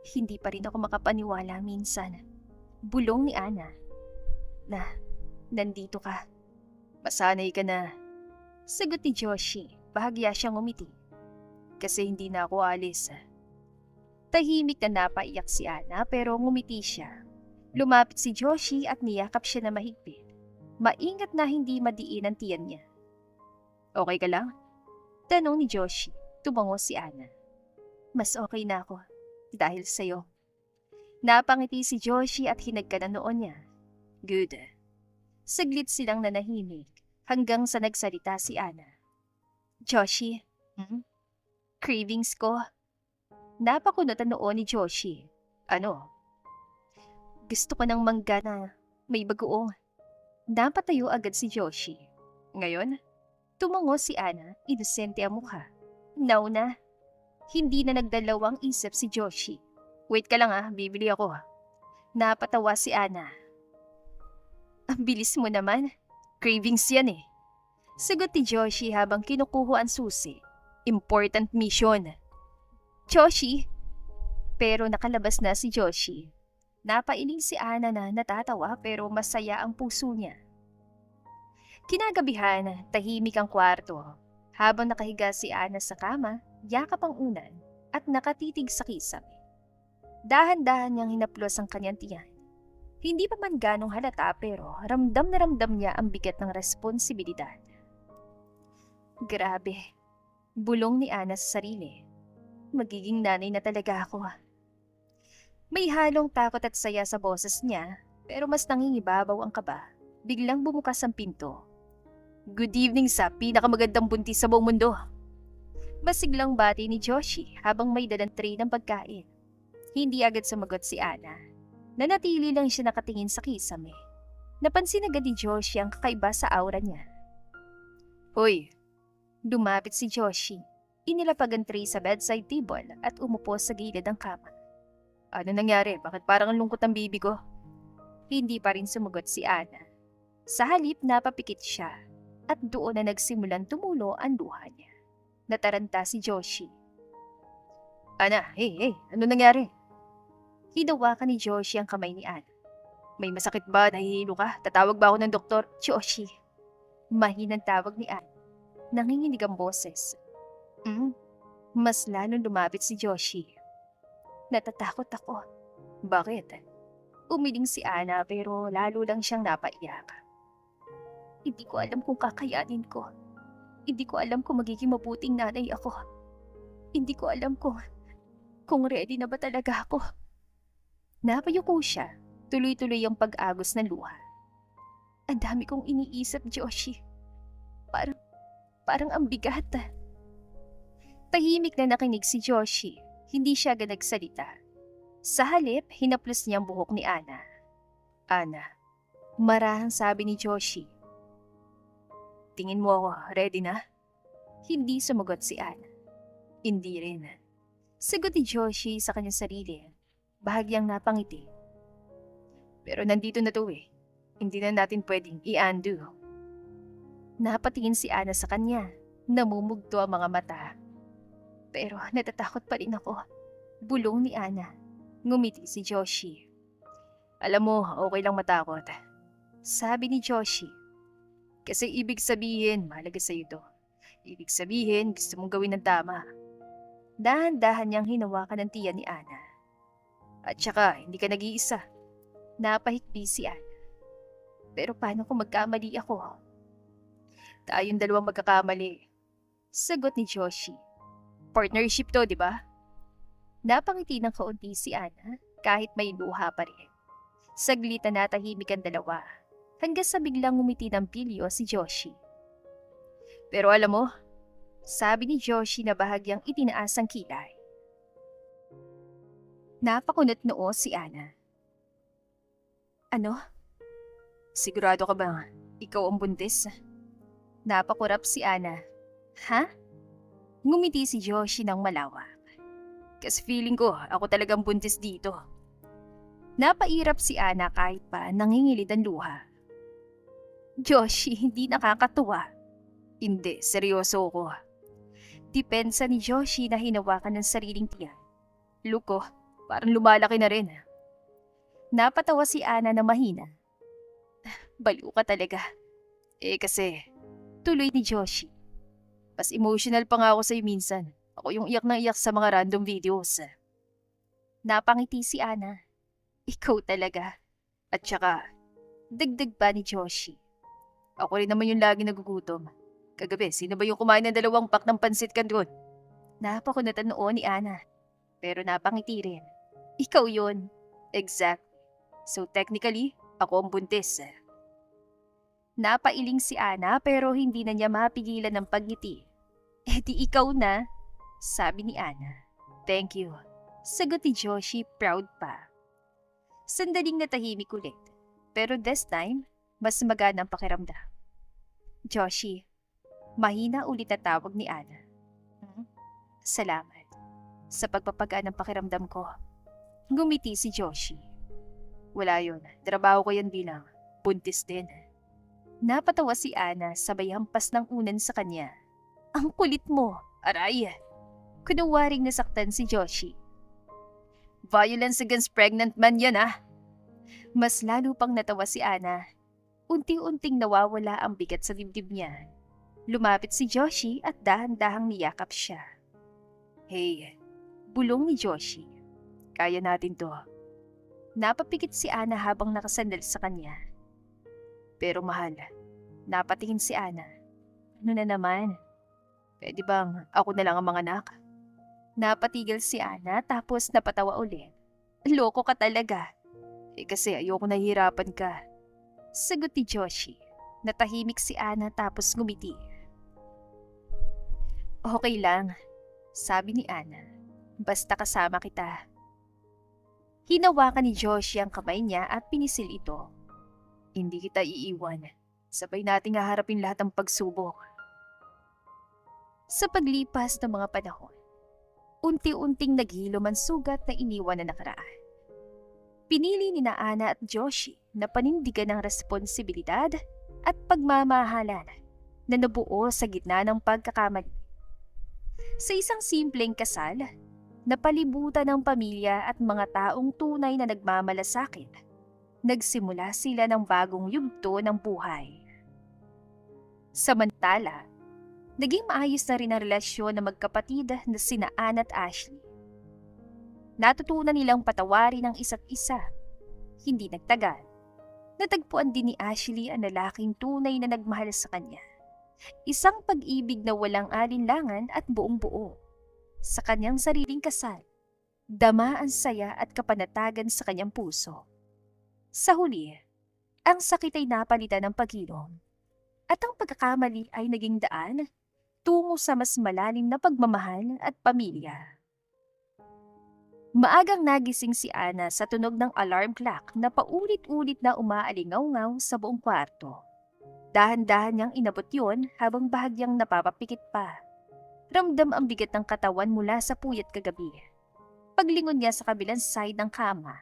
Hindi pa rin ako makapaniwala minsan. Bulong ni Ana. Na, nandito ka. Masanay ka na. Sagot ni Joshi, bahagya siyang umiti. Kasi hindi na ako alis. Tahimik na napaiyak si Ana pero ngumiti siya. Lumapit si Joshi at niyakap siya na mahigpit. Maingat na hindi madiin ang tiyan niya. Okay ka lang? Tanong ni Joshi. Tumango si Ana. Mas okay na ako. Dahil sa'yo. Napangiti si Joshi at hinagka na noon niya. Good. Saglit silang nanahimik hanggang sa nagsalita si Ana. Joshi, cravings ko. Napakunot ang noon ni Joshi. Ano? Gusto ko ng mangga na may bagoong. Napatayo agad si Joshi. Ngayon, tumango si Ana, inosente ang mukha. Nauna. Hindi na nagdalawang isip si Joshi. Wait ka lang bibili ako. Napatawa si Ana. Ang bilis mo naman. Cravings yan eh. Sagot ni Joshi habang kinukuha ang susi. Important mission. Joshi! Pero nakalabas na si Joshi. Napailing si Ana na natatawa pero masaya ang puso niya. Kinagabihan, tahimik ang kwarto. Habang nakahiga si Ana sa kama, yakap ang unan at nakatitig sa kisame. Dahan-dahan niyang hinaplos ang kanyang tiyan. Hindi pa man ganong halata pero ramdam na ramdam niya ang bigat ng responsibilidad. Grabe, bulong ni Ana sa sarili. Magiging nanay na talaga ako. May halong takot at saya sa boses niya pero mas nangingibabaw ang kaba. Biglang bumukas ang pinto. Good evening sa pinakamagandang buntis sa buong mundo. Masiglang bati ni Joshi habang may dalang tray ng pagkain. Hindi agad sumagot si Ana. Nanatili lang siya nakatingin sa kisame. Napansin agad ni Joshi ang kakaiba sa aura niya. Hoy! Dumapit si Joshi. Inilapag ang tray sa bedside table at umupo sa gilid ng kama. Ano nangyari? Bakit parang ang lungkot ang bibi ko? Hindi pa rin sumagot si Ana. Sa halip napapikit siya at doon na nagsimulan tumulo ang luha niya. Nataranta si Joshi. Ana, hey, ano nangyari? Hinawakan ni Joshi ang kamay ni Ana. May masakit ba? Nahihilo ka? Tatawag ba ako ng doktor? Joshi. Mahinang tawag ni Ana. Nanginginig ang boses. Mas lalong lumapit si Joshi. Natatakot ako. Bakit? Umiling si Ana pero lalo lang siyang napaiyak. Hindi ko alam kung kakayanin ko. Hindi ko alam kung magiging mabuting nanay ako. Hindi ko alam kung ready na ba talaga ako. Napayuko siya. Tuloy-tuloy ang pag-agos ng luha. Ang dami kong iniisip, Joshi. Parang ang bigat. Tahimik na nakinig si Joshi. Hindi siya agad nagsalita. Sa halip, hinaplos niya ang buhok ni Ana. Ana, marahang sabi ni Joshi. Tingin mo ako, ready na? Hindi sumagot si Ana. Hindi rin. Sagot ni Joshi sa kanyang sarili. Bahagyang napangiti. Pero nandito na to eh. Hindi na natin pwedeng i-undo. Napatingin si Ana sa kanya. Namumugto ang mga mata. Pero natatakot pa rin ako. Bulong ni Ana. Ngumiti si Joshi. Alam mo, okay lang matakot. Sabi ni Joshi. Kasi ibig sabihin, mahalaga sa'yo to. Ibig sabihin, gusto mong gawin ng tama. Dahan-dahan niyang hinawakan ng tiyan ni Ana. At saka, hindi ka nag-iisa. Napahikbi si Ana. Pero paano kung magkamali ako? Tayong dalawang magkakamali. Sagot ni Joshi. Partnership to, di ba? Napangiti ng kaunti si Ana kahit may luha pa rin. Saglit na natahimik ang dalawa hanggang sa biglang ngumiti ng pilyo si Joshi. Pero alam mo, sabi ni Joshi na bahagyang itinaas ang kilay. Napakunot noo si Ana. Ano? Sigurado ka ba ikaw ang buntis? Napakurap si Ana. Ha? Ngumiti si Joshi ng malawak. Kasi feeling ko ako talagang buntis dito. Napairap si Ana kahit pa nangingilid ang luha. Joshi, hindi nakakatuwa. Hindi, seryoso ko. Depensa ni Joshi na hinawakan ng sariling tiyan. Luko, parang lumalaki na rin. Napatawa si Ana na mahina. Baliw ka talaga. Kasi, tuloy ni Joshi. Mas emotional pa nga ako sa'yo minsan. Ako yung iyak na iyak sa mga random videos. Napangiti si Ana. Ikaw talaga. At saka, dagdag pa ni Joshi. Ako rin naman yung lagi nagugutom. Kagabi, sino ba yung kumain ng 2 pack ng pansit canton? Napakunatan noo ni Ana. Pero napangiti rin. Ikaw yun. Exact. So technically, ako ang buntis. Napailing si Ana pero hindi na niya mapigilan ng pagngiti. Di ikaw na, sabi ni Ana. Thank you. Sagot ni Joshi proud pa. Sandaling natahimik ulit. Pero this time, mas magana ang pakiramdam. Joshi, mahina ulit na tawag ni Ana. Salamat. Sa pagpapagaan ng pakiramdam ko. Ngumiti si Joshi. Wala yun. Trabaho ko yan bilang buntis din. Napatawa si Ana sabay hampas ng unan sa kanya. Ang kulit mo. Aray! Kunwaring nasaktan si Joshi. Violence against pregnant man yan ah. Mas lalo pang natawa si Ana. Unti-unting nawawala ang bigat sa dibdib niya. Lumapit si Joshi at dahan-dahang niyakap siya. Hey, bulong ni Joshi. Kaya natin to. Napapikit si Ana habang nakasandal sa kanya. Pero mahal, napatingin si Ana. Ano na naman? Pwede bang ako na lang ang mga anak? Napatigil si Ana tapos napatawa ulit. Loko ka talaga. Kasi ayoko nahihirapan ka. Sagot ni Joshi. Natahimik si Ana tapos ngumiti. Okay lang, sabi ni Ana. Basta kasama kita. Hinawakan ni Joshi ang kamay niya at pinisil ito. Hindi kita iiwan. Sabay nating haharapin lahat ng pagsubok. Sa paglipas ng mga panahon, unti-unting naghilom ang sugat na iniwan na nakaraan. Pinili ni Ana at Joshi na panindigan ng responsibilidad at pagmamahalan na nabuo sa gitna ng pagkakamali. Sa isang simpleng kasal, napalibutan ng pamilya at mga taong tunay na nagmamalasakit, nagsimula sila ng bagong yugto ng buhay. Samantala, naging maayos na rin ang relasyon ng magkapatid na sina Ann at Ashley. Natutunan nilang patawarin ang isa't isa. Hindi nagtagal. Natagpuan din ni Ashley ang lalaking tunay na nagmahal sa kanya. Isang pag-ibig na walang alinlangan at buong-buo. Sa kanyang sariling kasal, dama ang saya at kapanatagan sa kanyang puso. Sa huli, ang sakit ay napalitan ng pag-ilom. At ang pagkakamali ay naging daan tungo sa mas malalim na pagmamahal at pamilya. Maagang nagising si Ana sa tunog ng alarm clock na paulit-ulit na umaalingaw-ngaw sa buong kwarto. Dahan-dahan niyang inabot yun habang bahagyang napapapikit pa. Ramdam ang bigat ng katawan mula sa puyat kagabi. Paglingon niya sa kabilang side ng kama,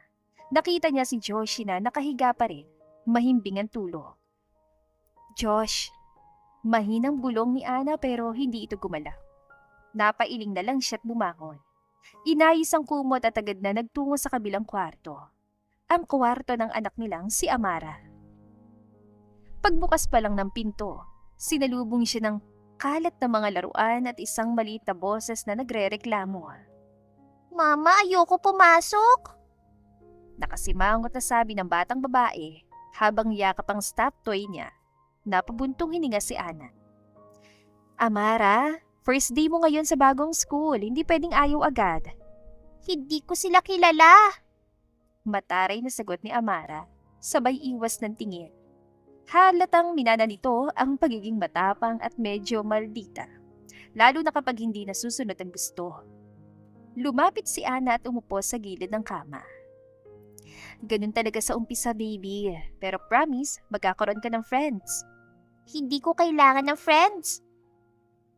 nakita niya si Joshi na nakahiga pa rin, mahimbing ang tulog. Josh, mahinang bulong ni Ana pero hindi ito gumalaw. Napailing na lang siya at bumangon. Inayos ang kumot at agad na nagtungo sa kabilang kwarto. Ang kwarto ng anak nilang si Amara. Pagbukas pa lang ng pinto, sinalubong siya ng kalat na mga laruan at isang maliit na boses na nagre-reklamo. Mama, ayoko pumasok! Nakasimangot na sabi ng batang babae habang yakap ang stuffed toy niya. Napabuntong hininga si Ana. Amara, first day mo ngayon sa bagong school, hindi pwedeng ayaw agad. Hindi ko sila kilala. Mataray na sagot ni Amara, sabay iwas ng tingin. Halatang minana nito ang pagiging matapang at medyo maldita, lalo na kapag hindi nasusunod ang gusto. Lumapit si Ana at umupo sa gilid ng kama. Ganun talaga sa umpisa, baby, pero promise, magkakaroon ka ng friends. Hindi ko kailangan ng friends.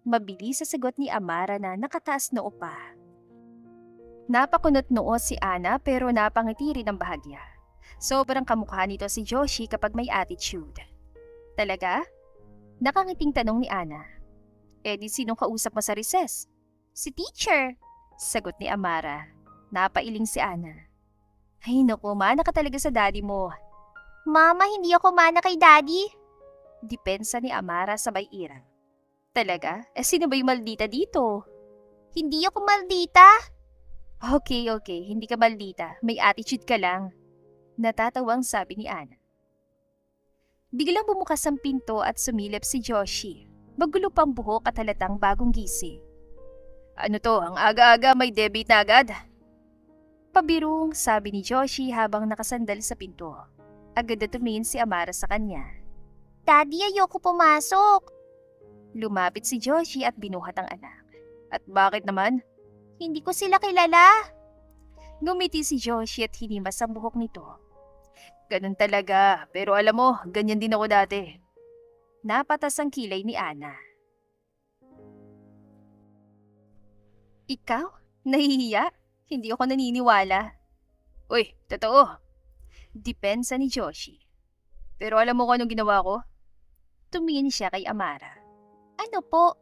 Mabilis sa sagot ni Amara na nakataas noo pa. Napakunot noo si Ana pero napangiti rin ang bahagya. Sobrang kamukha nito si Joshi kapag may attitude. Talaga? Nakangiting tanong ni Ana. Di sinong kausap mo sa recess? Si teacher, sagot ni Amara. Napailing si Ana. Ay naku, mana ka talaga sa daddy mo. Mama, hindi ako mana kay daddy. Depensa ni Amara sabay ira. Talaga? Sino ba yung maldita dito? Hindi ako maldita. Okay, hindi ka maldita. May attitude ka lang. Natatawang sabi ni Ana. Biglang bumukas ang pinto at sumilip si Joshi. Magulo pang buhok at halatang bagong gising. Ano to, ang aga-aga may debate na agad? Pabirong sabi ni Joshi habang nakasandal sa pinto. Agad na tumingin si Amara sa kanya. Daddy, ayoko pumasok. Lumapit si Joshi at binuhat ang anak. At bakit naman? Hindi ko sila kilala. Ngumiti si Joshi at hinimas ang buhok nito. Ganun talaga, pero alam mo, ganyan din ako dati. Napatas ang kilay ni Ana. Ikaw? Nahihiya? Hindi ako naniniwala. Uy, totoo. Depensa ni Joshi. Pero alam mo kung anong ginawa ko? Tumingin siya kay Amara. Ano po?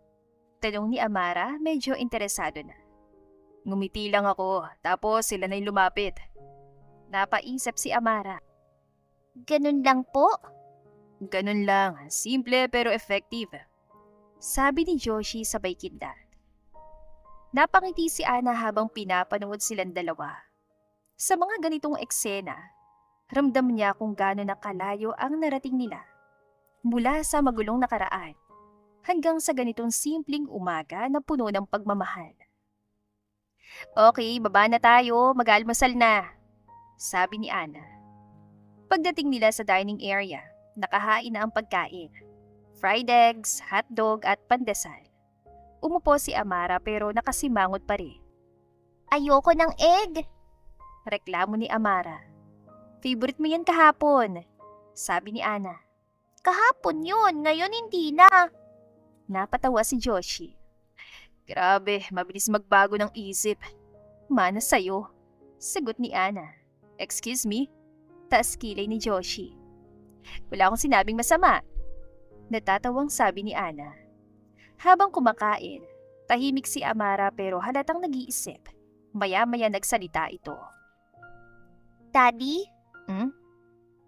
Tanong ni Amara, medyo interesado na. Ngumiti lang ako, tapos sila na yung lumapit. Napaisip si Amara. Ganun lang po? Ganun lang, simple pero effective. Sabi ni Joshi sabay kindat. Napangiti si Ana habang pinapanood silang dalawa. Sa mga ganitong eksena, ramdam niya kung gaano na kalayo ang narating nila. Mula sa magulong nakaraan, hanggang sa ganitong simpleng umaga na puno ng pagmamahal. Okay, baba na tayo, mag-almusal na, sabi ni Ana. Pagdating nila sa dining area, nakahain na ang pagkain. Fried eggs, hotdog at pandesal. Umupo si Amara pero nakasimangot pa rin. Ayoko ng egg. Reklamo ni Amara. Favorite mo yan kahapon, sabi ni Ana. Kahapon yun, ngayon hindi na. Napatawa si Joshi. Grabe, mabilis magbago ng isip. Mana sa'yo, sagot ni Ana. Excuse me? Taas kilay ni Joshi. Wala akong sinabing masama. Natatawang sabi ni Ana. Habang kumakain, tahimik si Amara pero halatang nag-iisip. Maya-maya nagsalita ito. Daddy?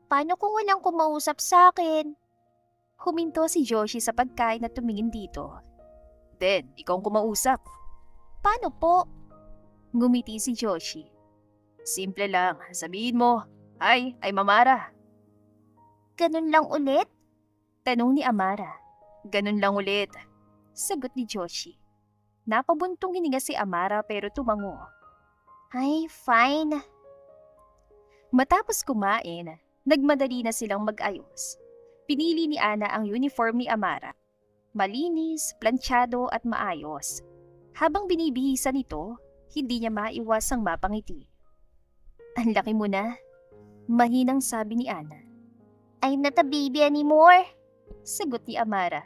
Paano kung walang kumausap sa akin? Huminto si Joshi sa pagkain at tumingin dito. Then, ikaw ang kumausap. Paano po? Ngumiti si Joshi. Simple lang, sabihin mo, ay Mamara. Ganun lang ulit? Tanong ni Amara. Ganun lang ulit. Sagot ni Joshi. Napabuntong hininga si Amara pero tumango. Ay, fine. Matapos kumain, nagmadali na silang mag-ayos. Pinili ni Ana ang uniform ni Amara. Malinis, planchado at maayos. Habang binibihisan ito, hindi niya maiwasang mapangiti. Ang laki mo na, mahinang sabi ni Ana. I'm not a baby anymore. Sagot ni Amara.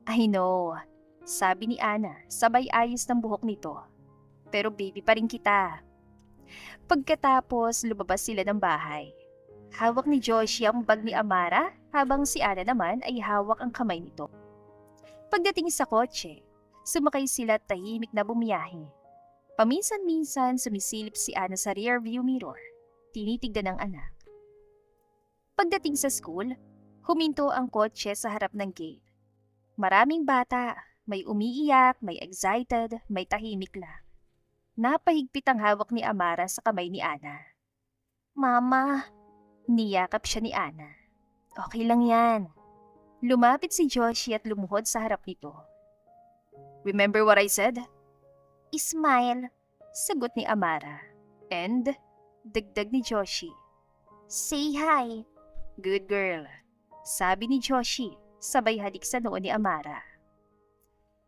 I know, sabi ni Ana, sabay ayos ng buhok nito. Pero baby pa rin kita. Pagkatapos, lumabas sila ng bahay. Hawak ni Joshi ang bag ni Amara habang si Ana naman ay hawak ang kamay nito. Pagdating sa kotse, sumakay sila at tahimik na bumiyahe. Paminsan-minsan sumisilip si Ana sa rearview mirror. Tinitignan ng anak. Pagdating sa school, huminto ang kotse sa harap ng gate. Maraming bata, may umiiyak, may excited, may tahimik lang. Napahigpit ang hawak ni Amara sa kamay ni Ana. Mama. Niyakap siya ni Ana. Okay lang yan. Lumapit si Joshi at lumuhod sa harap nito. Remember what I said? Smile. Sagot ni Amara. And, dagdag ni Joshi. Say hi. Good girl. Sabi ni Joshi, sabay halik sa noo ni Amara.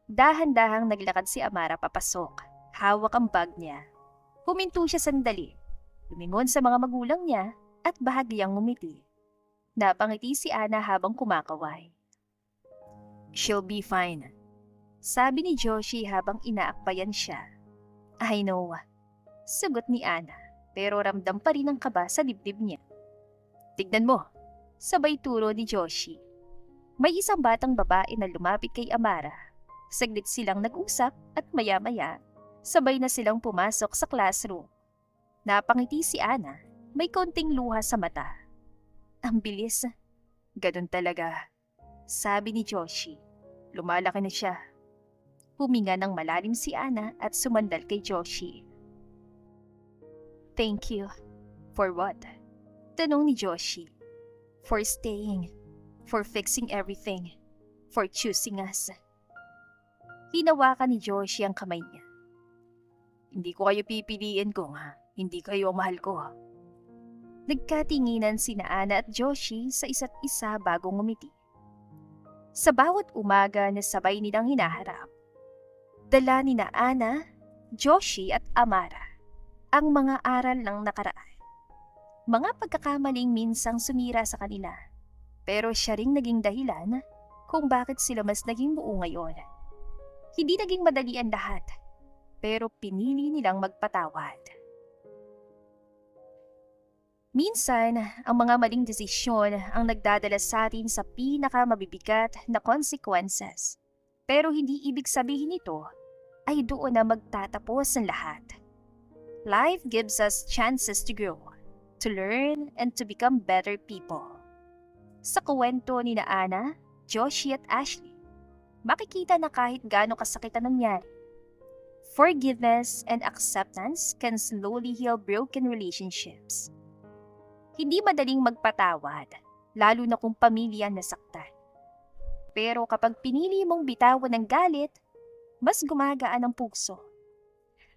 Dahan-dahang naglakad si Amara papasok. Hawak ang bag niya. Huminto siya sandali. Lumingon sa mga magulang niya at bahagyang ngumiti. Napangiti si Ana habang kumakaway. She'll be fine. Sabi ni Joshi habang inaakbayan siya. I know. Sagot ni Ana, pero ramdam pa rin ang kaba sa dibdib niya. Tignan mo, sabay turo ni Joshi. May isang batang babae na lumapit kay Amara. Saglit silang nag-usap at maya-maya, sabay na silang pumasok sa classroom. Napangiti si Ana, may konting luha sa mata. Ang bilis. Ganun talaga. Sabi ni Joshi. Lumalaki na siya. Huminga ng malalim si Ana at sumandal kay Joshi. Thank you. For what? Tanong ni Joshi. For staying. For fixing everything. For choosing us. Hinawakan ni Joshi ang kamay niya. Hindi ko kayo pipiliin kung hindi kayo ang mahal ko. Nagkatinginan sina Ana at Joshi sa isa't isa bago ngumiti. Sa bawat umaga na sabay nilang hinaharap, dala ni na Ana, Joshi at Amara ang mga aral ng nakaraan. Mga pagkakamaling minsang sumira sa kanila, pero siya ring naging dahilan kung bakit sila mas naging buo ngayon. Hindi naging madali ang lahat, pero pinili nilang magpatawad. Minsan, ang mga maling desisyon ang nagdadala sa atin sa pinakamabibigat na consequences. Pero hindi ibig sabihin nito ay doon na magtatapos ang lahat. Life gives us chances to grow, to learn, and to become better people. Sa kwento ni na Ana, Joshi at Ashley, makikita na kahit gaano kasakit ang nangyari, forgiveness and acceptance can slowly heal broken relationships. Hindi madaling magpatawad, lalo na kung pamilya nasaktan. Pero kapag pinili mong bitawan ng galit, mas gumagaan ang puso.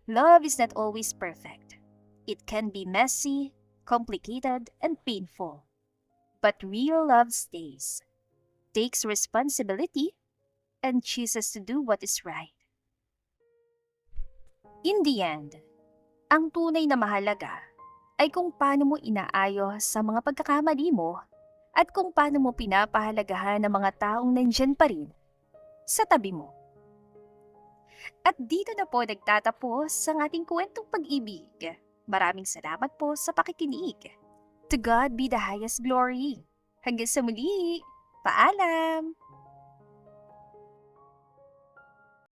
Love is not always perfect. It can be messy, complicated, and painful. But real love stays, takes responsibility, and chooses to do what is right. In the end, ang tunay na mahalaga ay kung paano mo inaayos sa mga pagkakamali mo at kung paano mo pinapahalagahan ang mga taong nandyan pa rin sa tabi mo. At dito na po nagtatapos ang ating kwentong pag-ibig. Maraming salamat po sa pakikinig. To God be the highest glory. Hanggang sa muli. Paalam!